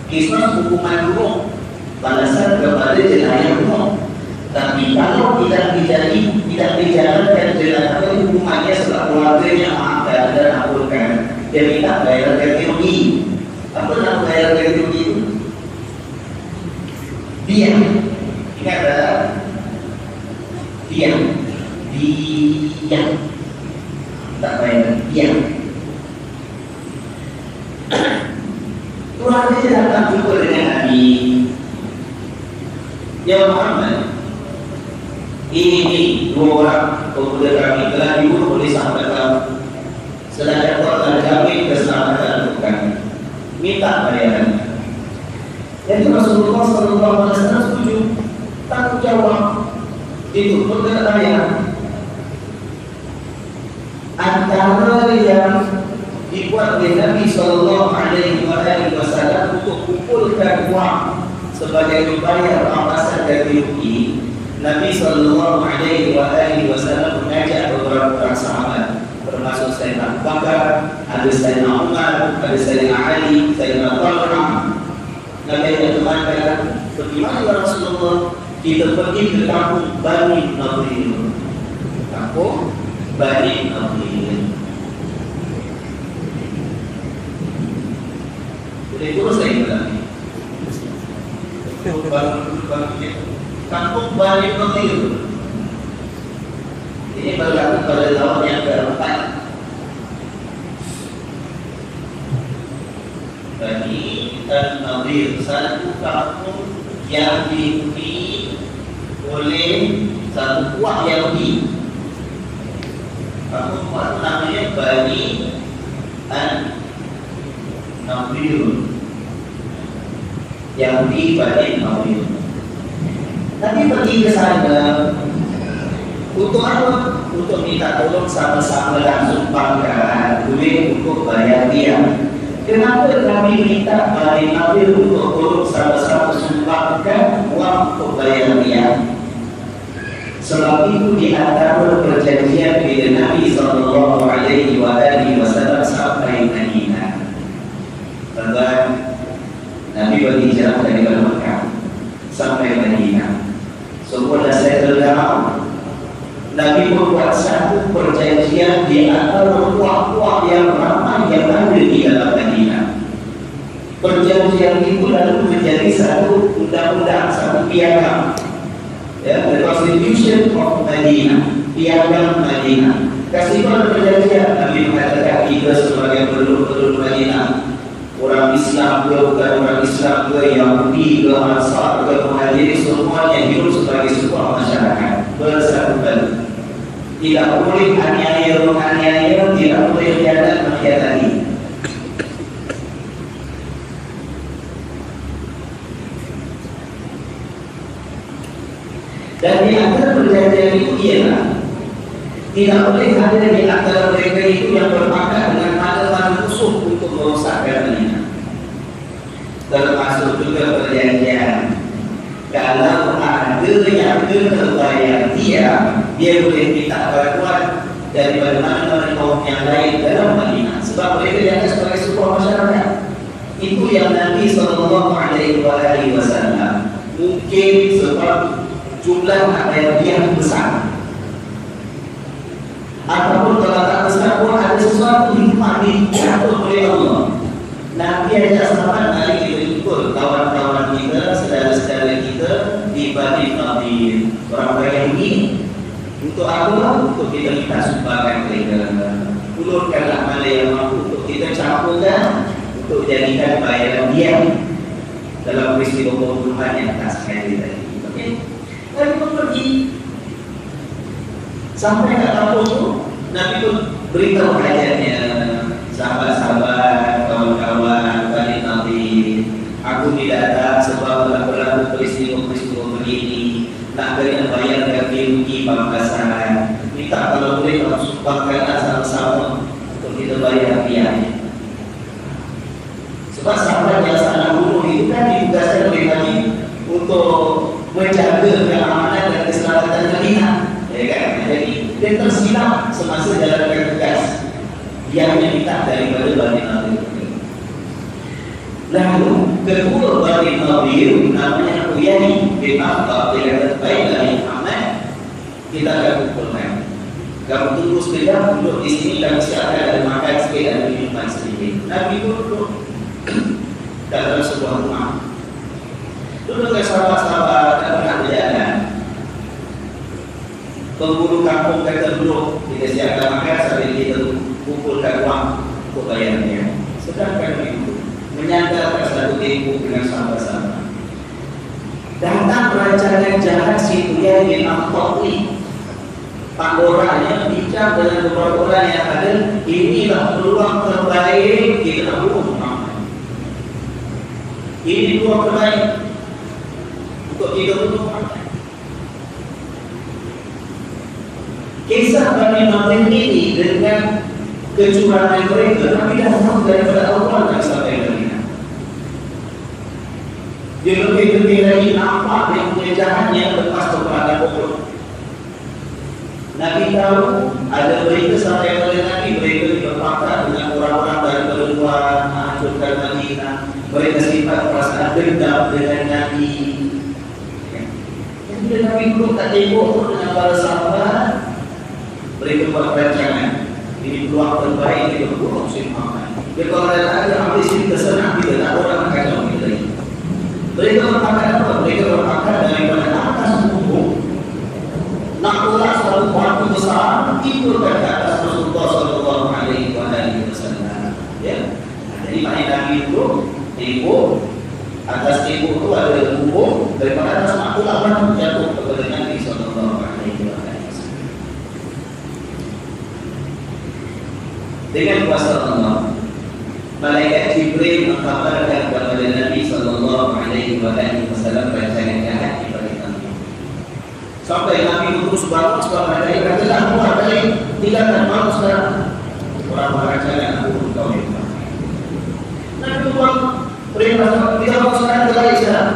Kisah hukuman bunuh, balasan kepada jenayah bunuh. Tapi kalau tidak dijalankan jenayah hukumannya sebab keluarganya maafkan dan ampulkan, dia minta bayar ganti rugi. Apa nak bayar ganti rugi itu? Diam. Ingat tak? Diam. Diam. Tak bayar. Diam. Tuhan dia datang jumpa dengan Nabi. Ya Muhammad, ini 2 orang pemuda kami telah dibunuh oleh sahabat kami. Sedangkan kau telah jamin keselamatan untuk kami. Minta bayarannya. Jadi Rasulullah SAW setuju. Tanggung jawab. Itu pun tidak bayar. Antara yang dibuat oleh Nabi Sallallahu Alaihi Wasallam untuk kumpulkan uang sebagai membayar pembahasan ganti rugi Nabi Sallallahu Alaihi Wasallam mengajak beberapa orang sahabat, termasuk Sayyidina Abu Bakar, ada Sayyidina Umar, ada Sayyidina Ali, Sayyidina Talha. Nabi mengatakan, pergi mana ya Rasulullah? Kita pergi ke kampung Bani Nadir. Kampung Bani Nadir. Jadi terus saya bilang, kampung Bani Nadir. Ini berlaku pada tahun yang keempat. Bani Nadir, satu kampung yang dihuni oleh satu kuat Yahudi. Kampung kuat namanya Bani Nadir. Yahudi Bani Nadir. Tapi pergi ke sana untuk apa? Untuk minta tolong sama-sama langsung pangkat duit untuk bayar dia. Kenapa kami minta Bani Nadir untuk tolong sama-sama sumbangkan uang untuk bayar dia? Sebab itu di antara perjanjian bila Nabi Sallallahu Alaihi Wasallam sampai Madinah. Sebab Nabi berhijrah dari Mekah sampai Madinah. Semua dah settle down. Nabi membuat satu perjanjian di antara kuah-kuah yang ramai yang ada di dalam Madinah. Perjanjian itu lalu menjadi satu undang-undang, satu piagam. Ya, the Constitution of Madinah, piagam Madinah. Kasih perjanjian Nabi mengatakan kita sebagai penduduk Madinah, orang Islam ke bukan orang Islam ke, Yahudi ke, Ansar ke, Muhajirin, semuanya hidup sebagai sebuah masyarakat bersatu. Tidak boleh aniaya menganiaya, tidak boleh khianat mengkhianati. Dan di antara perjanjian itu ialah tidak boleh ada di antara mereka itu yang berpakat dengan mana-mana musuh untuk merosakkan Madinah. Termasuk juga perjanjian kalau ada yang terbayar dia boleh minta bantuan daripada mana-mana kaum yang lain dalam Madinah. Sebab mereka dianggap sebagai sebuah masyarakat. Itu yang Nabi Sallallahu Alaihi Wasallam mungkin sebab jumlah yang dia besar, ataupun kalau tak besar pun ada sesuatu hikmah dicatat oleh Allah. Nabi ajak sahabat, mari kita ikut kawan-kawan kita, saudara-saudara kita di Bani Nadir. Orang-orang ini untuk apa? Untuk kita minta sumbangan mereka. Ulurkanlah mana yang mampu untuk kita campurkan untuk jadikan bayaran dia dalam peristiwa pembunuhan yang tak sekali tadi. Okey. Nabi pun pergi sampai ke kampung itu. Nabi pun beritahu hajatnya, sahabat-sahabat, kawan-kawan Bani Nadir, aku tidak datang sebab telah berlaku peristiwa-peristiwa begini. Nak kena bayar ganti rugi pamkasan. Minta kalau boleh kamu sumbangkan sama-sama untuk kita bayar biaya. Sebab sahabat yang salah bunuh itu kan ditugaskan oleh Nabi untuk menjaga keamanan dan keselamatan Madinah, ya kan? Jadi dia tersilap semasa jalankan tugas. Dia hanya minta daripada Bani Nadir. Lalu kedua Bani Nadir namanya Uyani bin Akhtab dengan baik dari Ahmad. Kita akan kumpulkan. Kamu tunggu sekejap, duduk di sini, kami siapkan ada makan sikit, ada minuman sedikit. Nabi duduk dalam sebuah rumah. Duduk ke sahabat-sahabat dan pernah berjalan. Penghulu kampung kata duduk, kita siapkan makan sambil kita kumpulkan uang untuk bayarnya. Sedangkan itu menyandarkan satu tempoh dengan sahabat-sahabat. Datang rancangan jahat si Uyai bin Akhtab ini. Pandoranya bincang dengan beberapa orang yang ada. Inilah peluang terbaik kita nak bunuh Muhammad. Ini peluang terbaik untuk kita bunuh Muhammad. Kisah Bani Nadir ini dengan kecurangan mereka, kami dah tahu daripada awal dan sampai Madinah. Dia lebih-lebih lagi nampak dia punya jahatnya lepas peperangan Uhud. Nabi tahu ada berita sampai kepada Nabi, mereka diperpaksa dengan orang-orang dari luar menghancurkan Madinah. Mereka simpan perasaan dendam dengan Nabi. Yang bila Nabi belum tak tengok dengan para sahabat, mereka buat perancangan. Ini peluang terbaik kita bunuh Syekh Muhammad. Dia kalau ada ambil sini tersenang kita, tak ada orang akan kacau kita lagi. Mereka berpakat apa? Mereka berpakat daripada atas punggung. Nak tolak satu batu besar, timbulkan ke atas Rasulullah SAW. Ya, jadi maknanya Nabi itu tembok, atas tembok itu ada punggung, daripada atas nak tolak batu jatuh kepada Nabi SAW. Dengan kuasa Allah, malaikat Jibril mengkabarkan kepada Nabi SAW rancangan jahat kepada Nabi. Sampai Nabi terus bangun sebab malaikat kata dah keluar balik, tinggalkan malu sekarang. Orang-orang rancangan aku kau ni. Nabi bangun, perintah tidak mau sekarang kembali sekarang.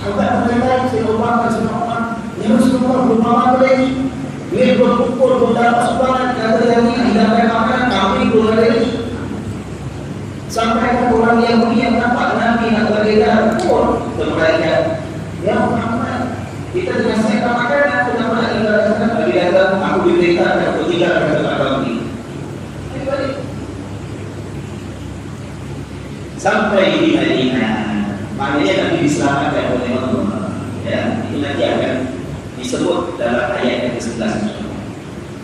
Sampai mereka saya ubahkan semua. Yang semua berumah lagi. Dia berkumpul beberapa sumbangan kata yang ini hidupkan makanan kami keluar lagi. Sampai orang yang punya nampak Nabi nak berbeda pun mereka ya Muhammad kita dengan saya makanan aku nampak tinggalkan Nabi datang aku diberitakan aku tinggalkan tempat kami. Sampai di Madinah, maknanya Nabi diselamatkan oleh Allah. Ya, itu nanti akan disebut dalam ayat yang ke-11.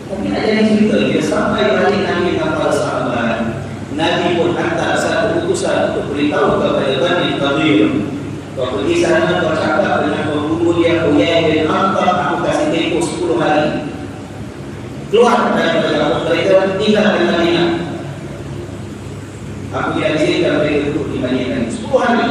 Tapi ada yang cerita dia sampai balik Nabi kapal sahabat. Nabi pun hantar satu utusan untuk beritahu kepada Bani Nadir. Kau pergi sana kau cakap dengan pembunuh dia Uyai bin Akhtab, aku kasih tempoh 10 hari. Keluar daripada mereka tinggal di Madinah. Aku diajarkan mereka duduk di Madinah 10 hari.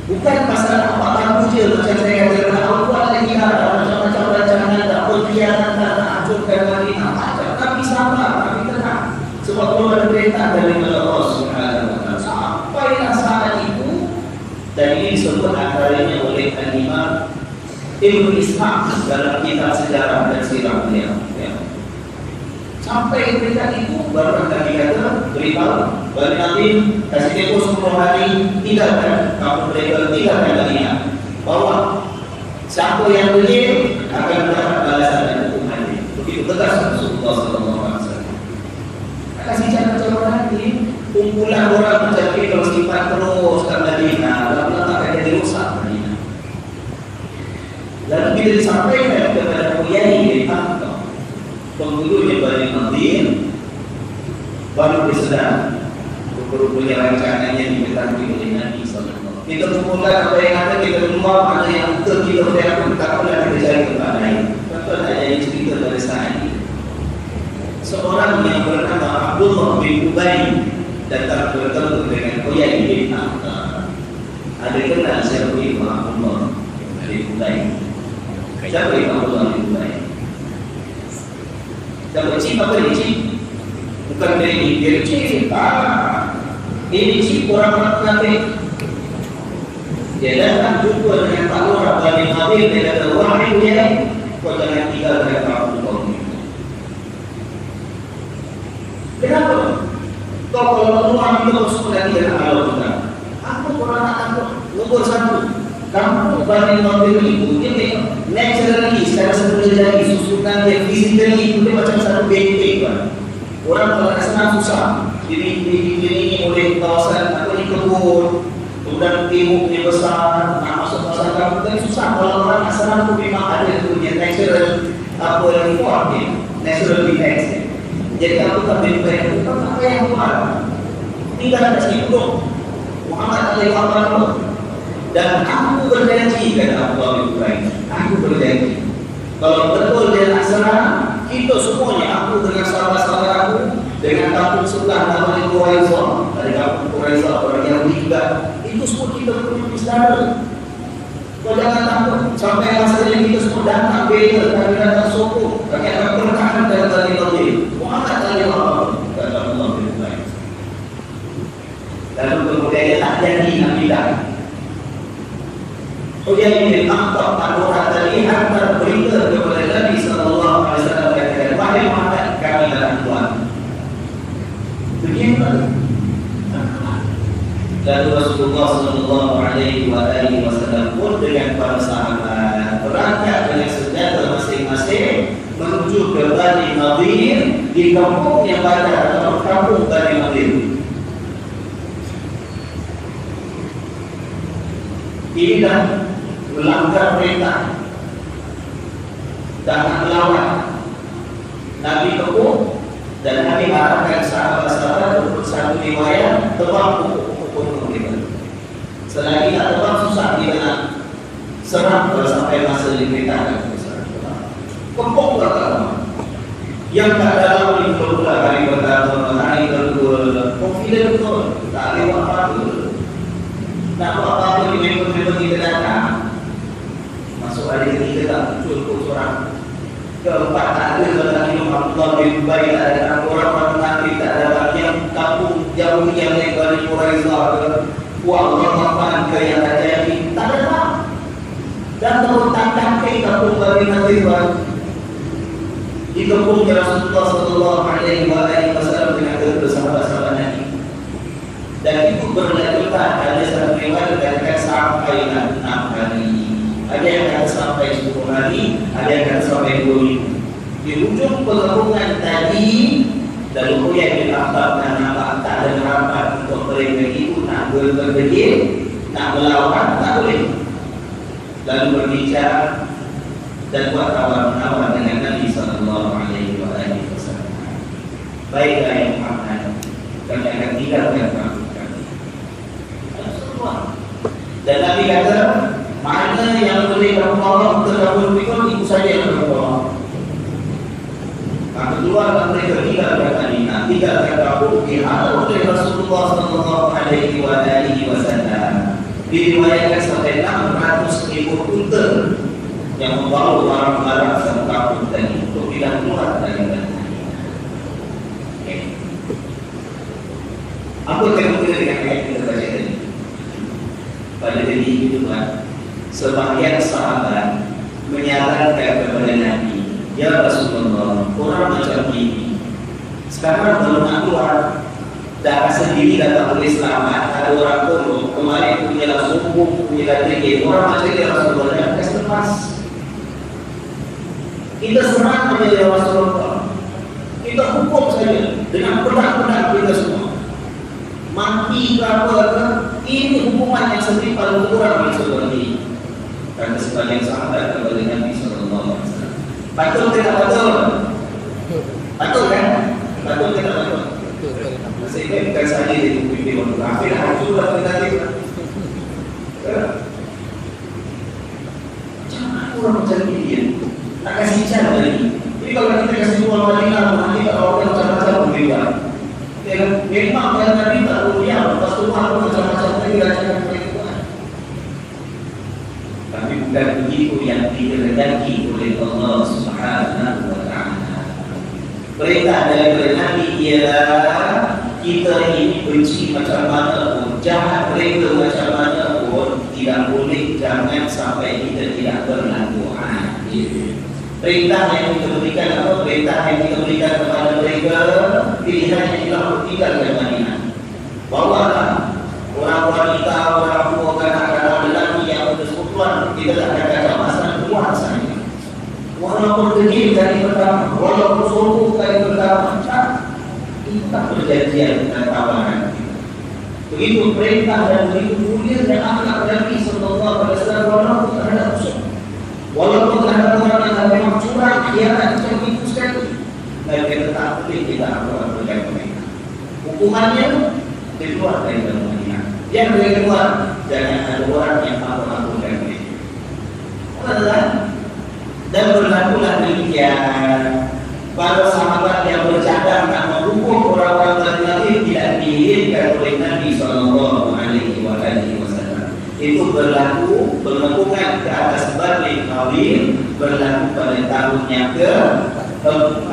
Bukan masalah apa kamu je macam saya kata Allah lagi ada macam-macam rancangan tak berkhianat tak hancurkan Madinah macam tapi sabar tapi tenang sebab kalau ada perintah dari Allah Subhanahu wa taala sampailah saat itu dan ini disebut antaranya oleh Imam Ibnu Ishaq dalam kitab sejarah dan sirah beliau ya. Sampai perintah itu baru Nabi kata beritahu Bani Nadir kasih tempoh 10 hari tinggalkan kamu mereka tinggalkan Madinah bahwa siapa yang beli akan mendapat balasan dan hukuman ini. Begitu tegas Rasulullah SAW. Kasih cara-cara nanti kumpulan orang macam ini kalau simpan terus ke Madinah lama-lama akan jadi rusak Madinah. Lalu bila disampaikan kepada Uyai bin Akhtab penghulunya Bani Nadir baru disedar rupa-rupanya rancangannya diketahui oleh Nabi SAW. Kita kumpulkan apa yang ada, kita keluar mana yang betul kita berlaku, tak pernah kita cari tempat lain. Betul tak jadi cerita pada saat ini. Seorang yang bernama Abdullah bin Ubay datang bertemu dengan Uyai bin Akhtab. Ada kenal siapa itu Abdullah bin Ubay? Siapa itu Abdullah bin Ubay? Siapa cip apa dia cip? Bukan dari dia cip. Ini cip orang-orang kafir. Dia datang jumpa dengan Pak Lurah Bani Nadir. Dia kata, wahai Uyai, kau jangan tinggal dengan Abdullah ini. Kenapa? Kau kalau Lurah itu harus lagi dengan Allah kita. Aku orang nak takut. Nombor satu, kamu Bani Nadir itu dia naturally secara sebenarnya jadi susunan dia physically itu macam satu benteng kan. Orang kalau nak senang susah. Dikelilingi oleh kawasan atau di kebun, kemudian temboknya besar, nak masuk kawasan kampung kan susah. Kalau orang nak senang tu memang ada tu punya natural apa yang kuat ni, natural defense. Jadi aku tak boleh bayar, apa yang kuat? Tidak ada siapa Muhammad SAW. Dan aku berjanji kata Allah Ibrahim, aku berjanji kalau betul dia nak serang kita semuanya, aku dengan sahabat-sahabat aku dengan kampung sebelah namanya Quraizah, dari kampung Quraizah orang Yahudi juga, itu semua kita punya saudara. Kau jangan takut sampai masanya kita semua datang bela, kami datang sokong, kami akan bertahan dalam Bani Nadir. Muhammad SAW kata Allah Ibrahim. Lalu kemudian dia tak jadi Nabi dah. Uyai bin Akhtab Al-Qur'an tadi hantar berita kepada Nabi sallallahu alaihi wasallam kata, wahai Muhammad, kami datang Tuhan. Begitu. Lalu Rasulullah sallallahu alaihi wasallam pun dengan para sahabat berangkat dengan senjata masing-masing menuju ke Bani Nadir di kampung yang pada atau kampung Bani Nadir. Ini dah melanggar perintah, jangan melawan. Nabi kekuk dan Nabi arahkan sahabat-sahabat untuk satu riwayat tebang pukul mereka. Selagi tak tebang susah dia nak serang kalau sampai masa diperintahkan. Kekuk pertama yang tak dalam di pula hari pertama, hari kedua, confident betul, tak lewat apa-apa. Tak apa-apa di member kita datang. Masuk hari ketiga tak muncul seorang. Keempat tak ada dalam hidup Abdullah bin Ubay, tak ada orang Nabi, tak ada lagi yang kampung jauh yang lebar di Quraizah ke Allah Rahman ke yang terjadi, tak ada tak. Dan terutang ke kampung Bani Nadir di kampung Rasulullah sallallahu alaihi wasallam dengan sahabat-sahabat Nabi. Dan itu berlanjutan, ada satu riwayat dikatakan sampai 6 hari, ada yang kata sampai 10 hari, ada yang kata sampai 2 minggu. Di ujung penggabungan tadi, lalu Uyai bin Akhtab dan nampak tak ada harapan untuk mereka itu nak berdegil, nak melawan, tak boleh. Lalu berbicara dan buat tawar-menawar dengan Nabi sallallahu alaihi wasallam. Baiklah ya Muhammad, kami akan tinggalkan kamu. Dan Nabi kata, mana yang boleh kamu bawa untuk kamu pikul, itu saja yang kamu bawa. Kedua mereka tinggalkan Madinah, tinggalkan kamu. Dihadap oleh Rasulullah sallallahu alaihi wasallam. Diriwayatkan sampai 600,000 unta yang membawa barang-barang satu kampung tadi untuk tidak keluar dari Madinah. Apa yang kita dengan ayat kita baca tadi? Pada hari itu kan, sebagian sahabat menyarankan kepada Nabi, ya Rasulullah, orang macam ini sekarang belum nak keluar, dah sendiri dah tak boleh selamat, ada orang tolong, kemarin punya lah subuh, punya lah terkait, orang macam ini Rasulullah, jangan kasih lepas. Kita serang saja ya Rasulullah, kita hukum saja dengan pedang-pedang kita semua. Mati ke apa ke, ini hukuman yang setimpal untuk orang yang seperti ini. Kata sebagian sahabat kepada Nabi sallallahu alaihi wasallam, betul ke tak betul? Betul kan? Betul ke tak betul? Sehingga bukan saja dia pimpin waktu akhir hancur lah kita tengok. Macam mana orang macam ini dia? Tak kasih cara lagi. Jadi kalau kita kasih jual Madinah, nanti orang macam-macam berubah. Memang yang Nabi tak boleh lepas Tuhan pun macam-macam lagi rancang mereka. Tapi bukan begitu yang dikehendaki oleh Allah Subhanahu wa ta'ala. Perintah dari Nabi ialah kita ini benci macam mana pun, jahat mereka macam mana pun, tidak boleh, jangan sampai kita tidak berlaku adil. Perintah yang kita berikan apa? Perintah yang kita berikan kepada mereka, pilihan yang kita tinggal di Madinah. Bawalah orang wanita, orang tua, kanak-kanak, lelaki yang bersekutuan, kita tak akan kata masalah keluar saja. Walaupun kecil kali pertama, walaupun suruh kali pertama, kita perjanjian dan tawaran. Begitu perintah dan begitu mulia dan akhlak Nabi sallallahu alaihi wasallam walaupun terhadap musuh. Walaupun terhadap orang yang memang curang, khianat, macam itu sekali, dan kita tak boleh kita akan berjaga mereka. Hukumannya keluar dari dalam Madinah. Yang boleh keluar, jangan ada orang yang mampu-mampukan mereka. Dan berlakulah demikian. Para sahabat yang bercadang nak menghukum orang-orang Madinah tidak diizinkan oleh Nabi sallallahu alaihi wasallam. Itu berlaku berlakukan ke atas Bani Nadir, berlaku pada tahun yang ke-4.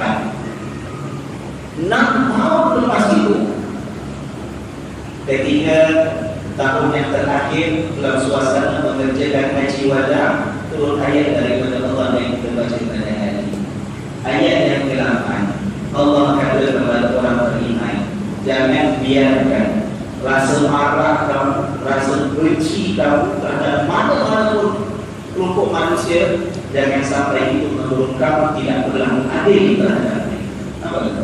6 tahun lepas itu, ketika tahun yang terakhir dalam suasana mengerjakan haji wada, turun ayat daripada Allah yang kita baca pada hari ini. Ayat yang ke-8, Allah kata kepada orang beriman, jangan biarkan rasa marah kamu, rasa benci kamu terhadap mana-mana pun kelompok manusia, jangan sampai itu membuat kamu tidak berlaku adil terhadapnya. Apa itu?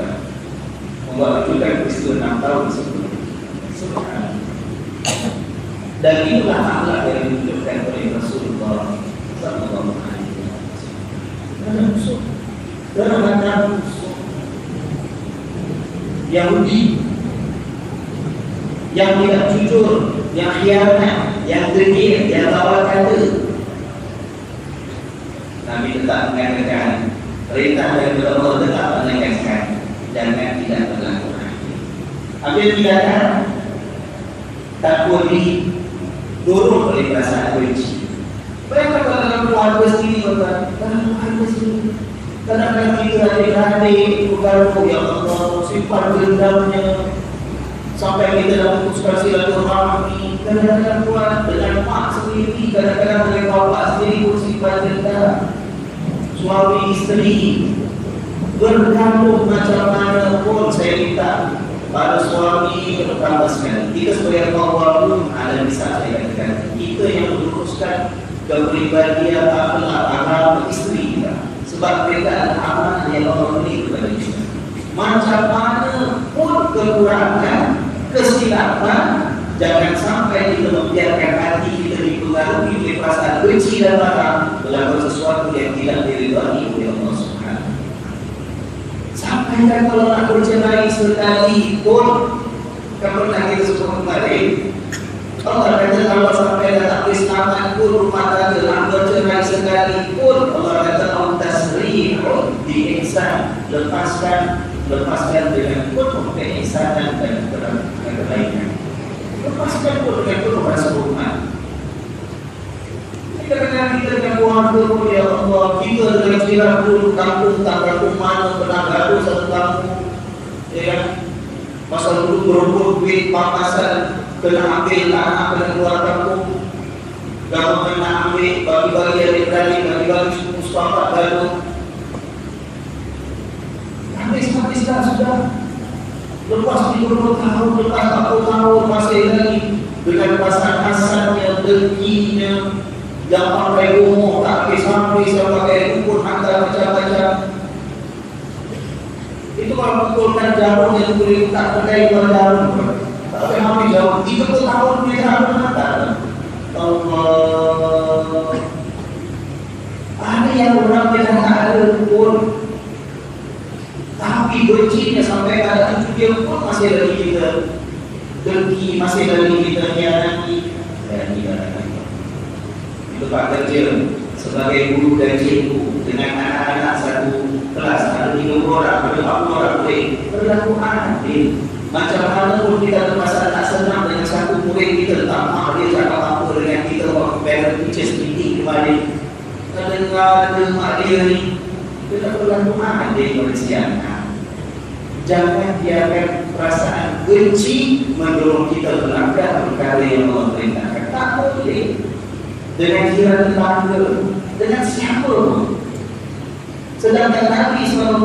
Membuat juga peristiwa 6 tahun sebelum. Dan itulah akhlak yang ditunjukkan oleh Rasulullah Sallallahu Alaihi Wasallam. Musuh, dalam musuh Yahudi yang tidak jujur, yang khianat, yang dengki, yang tawar kata. Nabi tetap mengatakan, perintah dari Allah tetap menegaskan, jangan tidak berlaku adil. Apa yang tidak tak boleh dorong oleh perasaan benci. Mereka dalam keluarga sendiri, dalam keluarga sendiri. Kadang-kadang kita adik-adik bergaduh, ya Allah, simpan dendamnya sampai kita dah putuskan silaturahmi. Kadang-kadang buat dengan mak sendiri, kadang-kadang dengan bapak sendiri pun simpan dendam. Suami isteri bergaduh macam mana pun, saya minta pada suami terutama sekali, kita sebagai kaum ada bisa saya katakan, kita yang meneruskan kepribadian akhlak agama isteri kita, sebab mereka adalah amanah yang Allah beri kepada kita. Macam mana pun kekurangan, kesilapan, jangan sampai kita membiarkan hati kita dipengaruhi oleh perasaan benci dan marah melakukan sesuatu yang tidak diridhai oleh Allah Subhanahu. Sampai kan kalau nak bercerai sekali pun, kan pernah kita sebut kemarin, Allah kata kalau sampai datang Islaman pun rumah tangga nak bercerai sekali pun, Allah kata tasrihun bi ihsan, lepaskan dengan penuh keihsanan dan kebaikan. Lepaskan pun dengan penuh rasa hormat. Kadang-kadang kita dengan keluarga pun, ya Allah, kita dengan silam dulu kampung, tak kampung mana, pernah gaduh satu kampung, ya kan? Masa dulu berebut duit pampasan, kena ambil tanah, kena keluar kampung, government nak ambil, bagi-bagi adik-beradik, bagi-bagi suku sepakat gaduh. Habis dah sudah. Lepas 30 tahun, lepas 40 tahun, masih lagi dengan perasaan hasannya, dengkinya, yang pakai umur, tak sampai saya pakai ukur hantar macam-macam. Itu kalau betulkan jarum yang boleh tak pakai jarum, tapi habis jauh 30 tahun dia harus hantar. Allah, ada yang orang yang tak ada pun, tapi bencinya sampai ada itu dia pun masih lagi kita dengki, masih lagi kita hianati. Dan tidak. Itu Pak Kerja sebagai guru dan cikgu dengan anak-anak satu kelas, ada 30 orang, ada 40 orang boleh berlaku adil. Macam mana pun kita terpaksa tak senang dengan satu murid kita, tak mahu dia cakap apa dengan kita, waktu parent teacher sendiri kembali dengar dia ni, kita berlaku adil manusia. Jangan biarkan perasaan benci mendorong kita melanggar perkara yang Allah perintahkan. Tak boleh. Dengan jiran tetangga, dengan siapa pun. Sedangkan Nabi SAW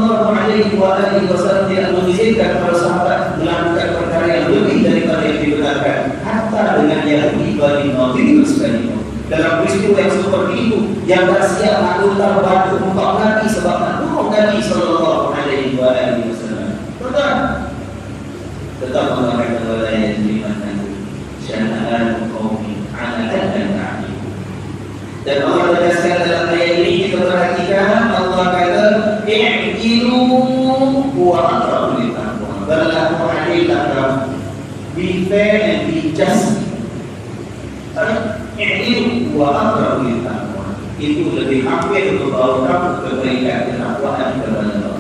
tidak mengizinkan para sahabat melakukan perkara yang lebih daripada yang dibenarkan, hatta dengan Yahudi Bani Nadir sekalipun. Dalam peristiwa yang seperti itu, yang tak siap anggota bantu untuk Nabi sebab nak Nabi SAW. Tetap mengatakan walaya jiliman syana'an qawmi ana'an dan ta'alim. Dan Allah tegaskan dalam ayat ini, kita perhatikan Allah kata i'dilu wa aqrabu littaqwa, berlaku adillah kamu, be fair and be just. I'dilu wa aqrabu littaqwa, itu lebih hampir membawa kamu kebaikan dan ketakwaan kepada Allah.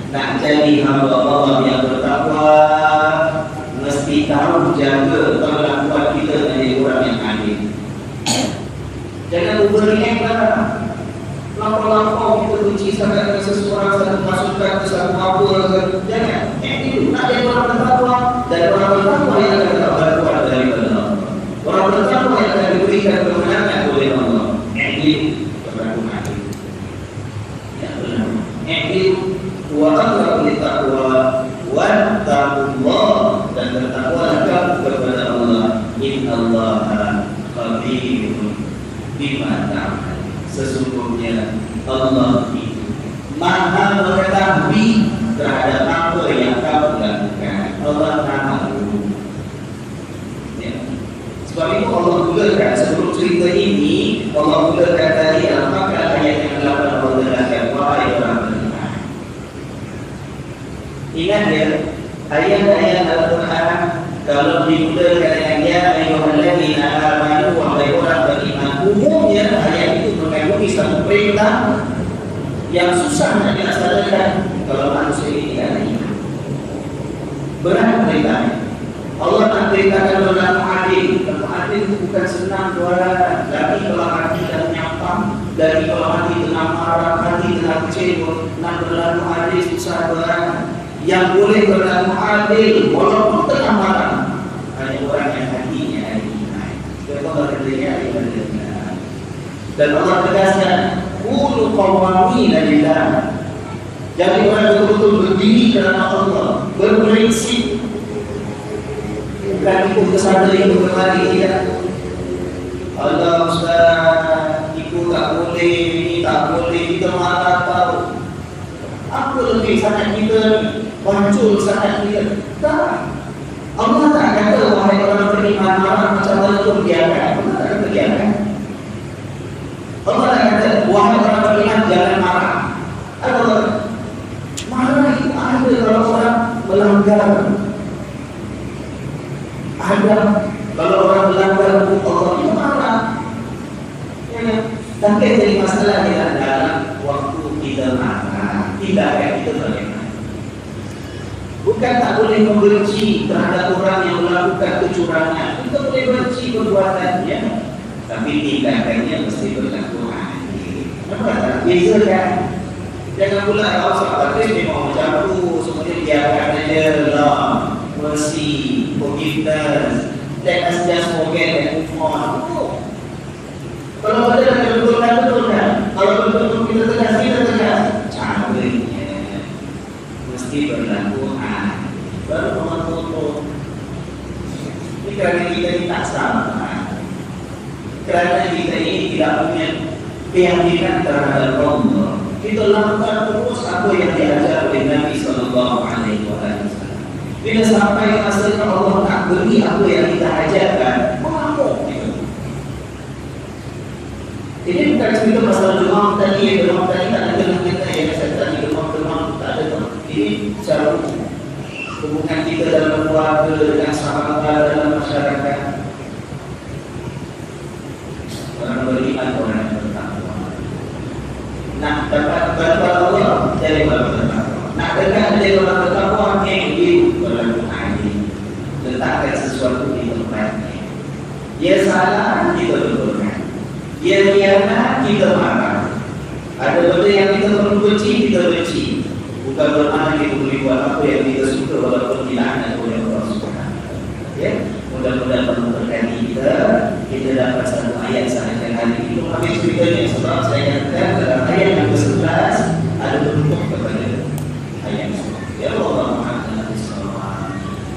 Nak jadi hamba Allah yang bertakwa, mesti tahu jaga perlakuan kita menjadi orang yang adil. Jangan overreact. Lampau-lampau kita benci sangat dengan seseorang, satu masukan ke satu apa. Jangan. Itu nak jadi orang bertakwa, dan orang bertakwa yang akan dapat bantuan daripada Allah. diberikan kemenangan oleh Allah. Ini berlaku mati. Ya benar. Ini wa aqrabu littaqwa wa taqullah, dan bertakwalah kamu kepada Allah. Innallaha khabirun bima ta'mal. Sesungguhnya Allah itu Maha mengetahui terhadap apa yang kamu lakukan. Allah tahu. Ya. Sebab itu Allah mulakan sebelum cerita ini, Allah mulakan tadi apakah ayat yang 8 Allah terangkan, wahai orang beriman. Ingat ya, ayat-ayat Al-Quran kalau dimulakan dengan ya ayyuhalladzina amanu, wahai orang beriman, umumnya ayat itu mengandungi satu perintah yang susah nak dilaksanakan kalau manusia ini tidak iman. Berat perintahnya. Allah nak perintahkan berlaku adil. Berlaku adil itu bukan senang tuan. Lagi kalau hati dah menyampang, lagi kalau hati tengah marah, hati tengah kecewa, nak berlaku adil susah tuan. Yang boleh berlaku adil walaupun tengah marah hanya orang yang hatinya iman. Sebab Allah kerjanya iman. Dan Allah tegaskan, Qulu qawwamina lillah. Jadi orang betul-betul berdiri kerana Allah, berprinsip, bukan ikut kesana ikut kemari, tidak. Allah Ustaz, ikut tak boleh, ini tak boleh, kita marah tahu. Apa lebih sangat kita muncul sangat kita? Tak. Allah tak kata wahai orang beriman marah macam mana tu biarkan. Allah tak kata biarkan. Allah tak kata wahai orang beriman jangan marah. Allah marah itu ada kalau orang melanggar. Ada kalau orang melanggar hukum Allah itu marah. Ya, tapi jadi masalah kita dalam waktu kita marah, tidak kayak kita bagaimana. Bukan tak boleh membenci terhadap orang yang melakukan kecurangan. Kita boleh benci perbuatannya, tapi tindakannya mesti berlaku adil. Nampak beza kan? Jangan pula kalau sahabat dia mau macam tu, semuanya biarkan aja lah. Mercy, forgiveness, let us just forget and move on. Kalau ada yang betulkan. Kalau betul-betul kita tegas. Caranya mesti berlaku adil. Baru mematuhi. Ini kerana kita ini tak sama. Kerana kita ini tidak punya keyakinan terhadap Allah. Kita lakukan terus apa yang diajar oleh Nabi Sallallahu Alaihi Wasallam. Bila sampai masa Allah tak beri apa yang kita ajarkan, mengamuk kita. Ini bukan cerita masalah demam tadi. Demam tadi tak ada dengan kita yang saya tadi demam tak ada. Ini secara hubungan kita dalam keluarga dengan sahabat dalam masyarakat. Orang beriman, orang yang bertakwa. Nak dapat bantuan Allah dari orang bertakwa. Nak dekat dari orang bertakwa, yang berlaku adil. Letakkan sesuatu di tempatnya. Dia salah, kita betulkan. Dia khianat, kita marah. Ada benda yang kita perlu benci, kita benci. Bukan bermakna kita boleh buat apa yang kita suka walaupun dilaknat oleh Allah Subhanahu. Ya, mudah-mudahan memberkati kita dapat satu ayat sahaja hari ini. Habis ceritanya sebab saya katakan dalam ayat yang ke-11 ada bentuk kepada ayat itu. Ya Allah Muhammad SAW.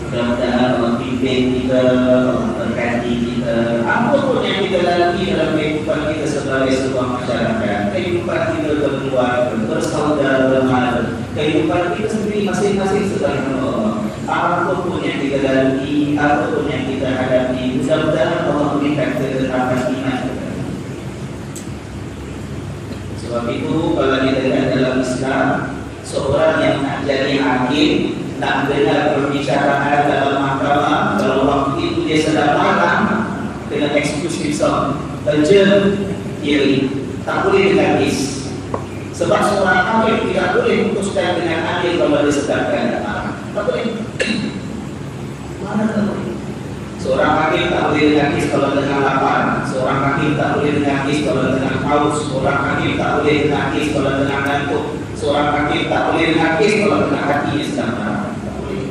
Mudah-mudahan Allah pimpin kita, Allah berkati kita. Apapun yang kita lalui dalam kehidupan kita sebagai sebuah masyarakat, kehidupan kita berkeluarga, bersaudara, kehidupan kita sendiri masing-masing sebagai Allah. Apapun yang kita lalui, apapun yang kita hadapi, mudah-mudahan Allah berikan ketetapan iman. Sebab itu kalau kita lihat dalam Islam, seorang yang nak jadi hakim, nak dengar perbicaraan dalam mahkamah, kalau waktu itu dia sedang marah, kena excuse himself, urgent hearing, tak boleh menangis. Sebab seorang hakim tidak boleh memutuskan dengan adil kalau dia sedang marah. Tak boleh. Mana tak boleh? Seorang hakim tak boleh menangis kalau tengah lapar. Seorang hakim tak boleh menangis kalau tengah haus. Seorang hakim tak boleh menangis kalau tengah ngantuk. Seorang hakim tak boleh menangis kalau tengah hatinya sedang marah. Tak boleh.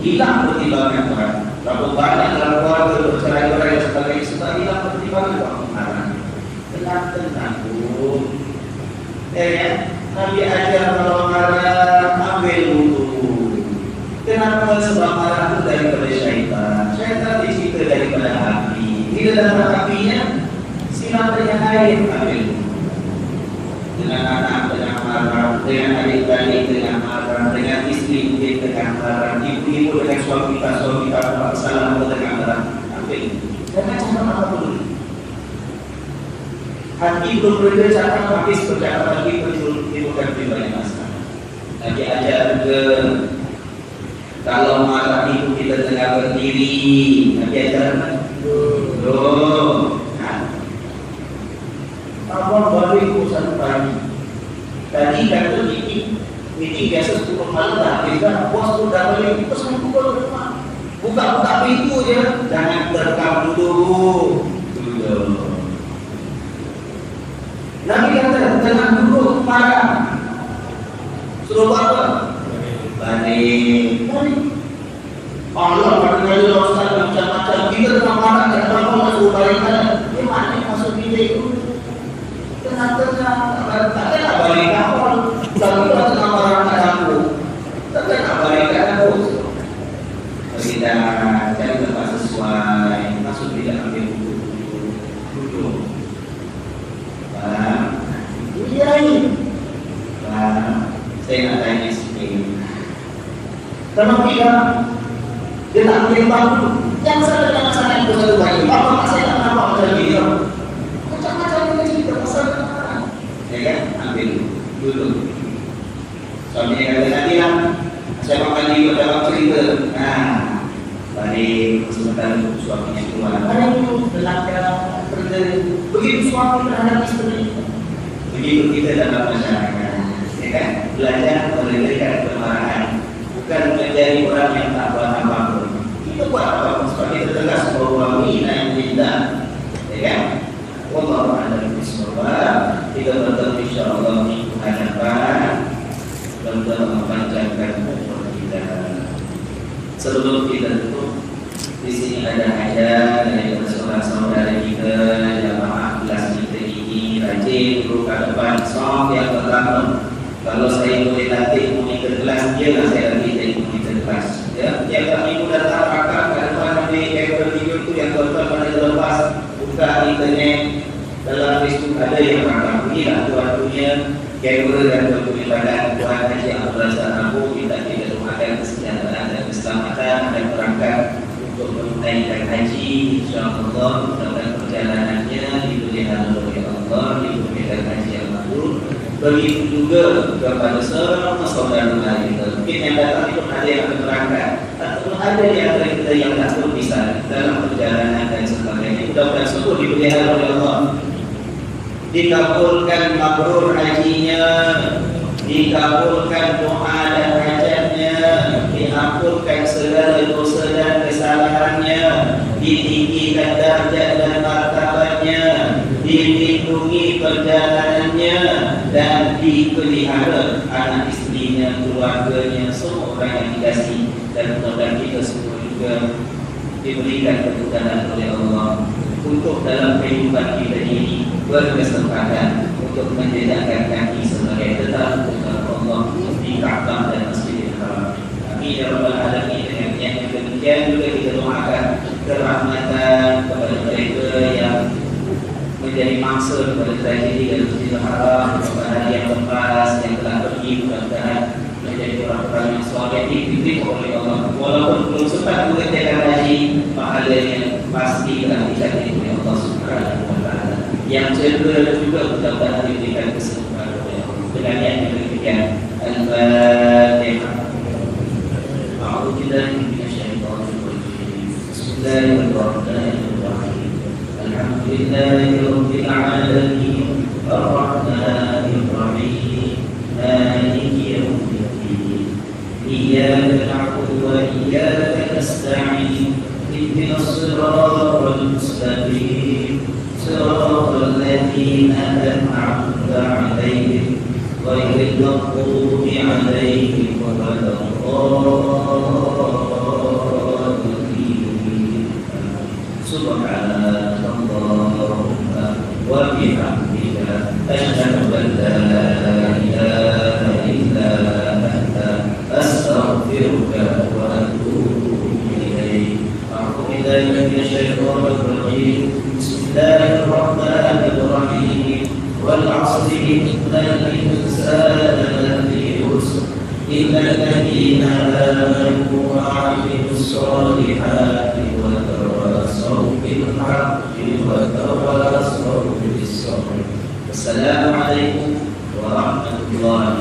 Hilang pertimbangan orang. Berapa banyak dalam keluarga bercerai-berai dan sebagainya, sudah hilang pertimbangan kok marah. Tenang-tenang Bu. Ya, Nabi ajar kalau marah ambil wudhu. Kenapa? Sebab marah itu daripada syaitan. Syaitan dicipta daripada api. Bila dalam apinya siram dengan air, ambil dengan anak dengan marah, dengan adik-adik dengan marah, dengan istri dengan marah, ibu-ibu dengan suami kita salah dengan marah, ambil. Jangan cakap apa dulu. Hati belum berbeda cakap, habis bercakap lagi bukan banyak masalah. Nabi ajar juga kalau marah itu kita tengah berdiri, Nabi ajar abang balik urusan pagi. Tadi kata ini biasa 10 malam dah. Kita bos tu dah balik, kita semua pukul rumah. Buka pintu je, jangan terekam dulu. Nabi kata tenang dulu, marah. Suruh apa? Balik. Allah kata Ustaz macam-macam. Kita tengah marah, kita nak suruh balik mana? Dia mana masuk bilik itu? Tenang-tenang, takkan nak balik awal. Kalau kita tengah marah kat aku, takkan nak balik kat aku. Kita cari tempat sesuai, masuk tidak ambil duduk. Iya ini. Saya nak tanya sikit. Tenang tidak, dia tak ambil bangku. Yang sana itu satu lagi. Bapak saya tak nampak macam ni. Macam-macam kita pasal. Ya kan? Ambil duduk. Suami kata nanti lah saya makan di dalam cerita. Balik sebentar suaminya keluar. Ada itu belakang begitu suami terhadap istri. Begitu kita dalam masyarakat, ya kan? Belajar memberikan kemarahan, bukan menjadi orang yang tak buat apa-apa. Kita buat apa-apa sebab kita tegas bahwa mina yang tidak, ya kan? Wallahu a'lam bishawab. Kita bertemu insyaallah minggu hadapan dan mempanjangkan umur kita. Sebelum kita tutup, di sini ada hadiah dari seorang saudara kita jamaah kelas kita ini rajin guru ke depan. Soal yang pertama, kalau saya boleh latih monitor kelas, dia lah saya latih jadi monitor kelas. Ya, tiap minggu datang pakar ke depan ambil kamera video itu yang tuan-tuan pada lepas buka internet. Dalam Facebook ada yang akan inilah Tuhan punya kamera dan Tuhan punya badan Tuhan Haji Abdul Razak Abu kita doakan kesejahteraan dan keselamatan dan perangkat untuk menunaikan haji insyaAllah mudah-mudahan perjalanannya diberikan oleh Allah, diberikan haji yang mabrur. Begitu juga kepada semua saudara kita. Mungkin yang datang itu ada yang akan berangkat atau ada yang kita yang tak bisa dalam perjalanan dan sebagainya. Mudah-mudahan semua diberikan oleh Allah. Dikabulkan mabrur hajinya, dikabulkan doa dan hajatnya, diampunkan segala dosa dan kesalahannya, ditinggikan darjat dan martabatnya, dilindungi perjalanannya, dan dipelihara anak istrinya, keluarganya, semua orang yang dikasihi. Dan mudah-mudahan kita semua juga diberikan kemudahan oleh Allah untuk dalam kehidupan kita ini berkesempatan untuk menjejakkan kaki sebagai tetap kepada Allah di Ka'bah dan Masjidil Haram. Amin ya rabbal alamin. Dengan yang demikian juga kita doakan kerahmatan kepada mereka yang menjadi mangsa kepada tragedi dan Masjidil Haram pada hari yang lepas yang telah pergi, mudah-mudahan menjadi orang-orang yang soleh dipilih oleh Allah. Walaupun belum sempat mengerjakan haji, pahalanya pasti telah dicatat oleh Allah Subhanahu wa taala. Yang cedera juga mudah-mudahan diberikan kesembuhan oleh Allah. Dengan yang demikian, Al-Fatihah. A'udzu billahi minasyaitonir rajim. Bismillahirrahmanirrahim. Alhamdulillahirabbil alamin. Ar-Rahmanir Rahim. Maliki yaumiddin. Iyyaka na'budu wa iyyaka nasta'in. Ihdinas siratal mustaqim. Siratal ladzina an'amta 'alaihim ghairil maghdubi 'alaihim waladdallin. سبحانك اللهم وبحمدك أشهد أن لا إله إلا أنت أستغفرك وأتوب إليك. أعوذ بالله من الشيطان الرجيم. بسم الله الرحمن الرحيم. والعصر إن الإنسان لفي خسر إلا الذين آمنوا وعملوا الصالحات وتواصوا بالحق وتواصوا بالصبر. السلام عليكم ورحمة الله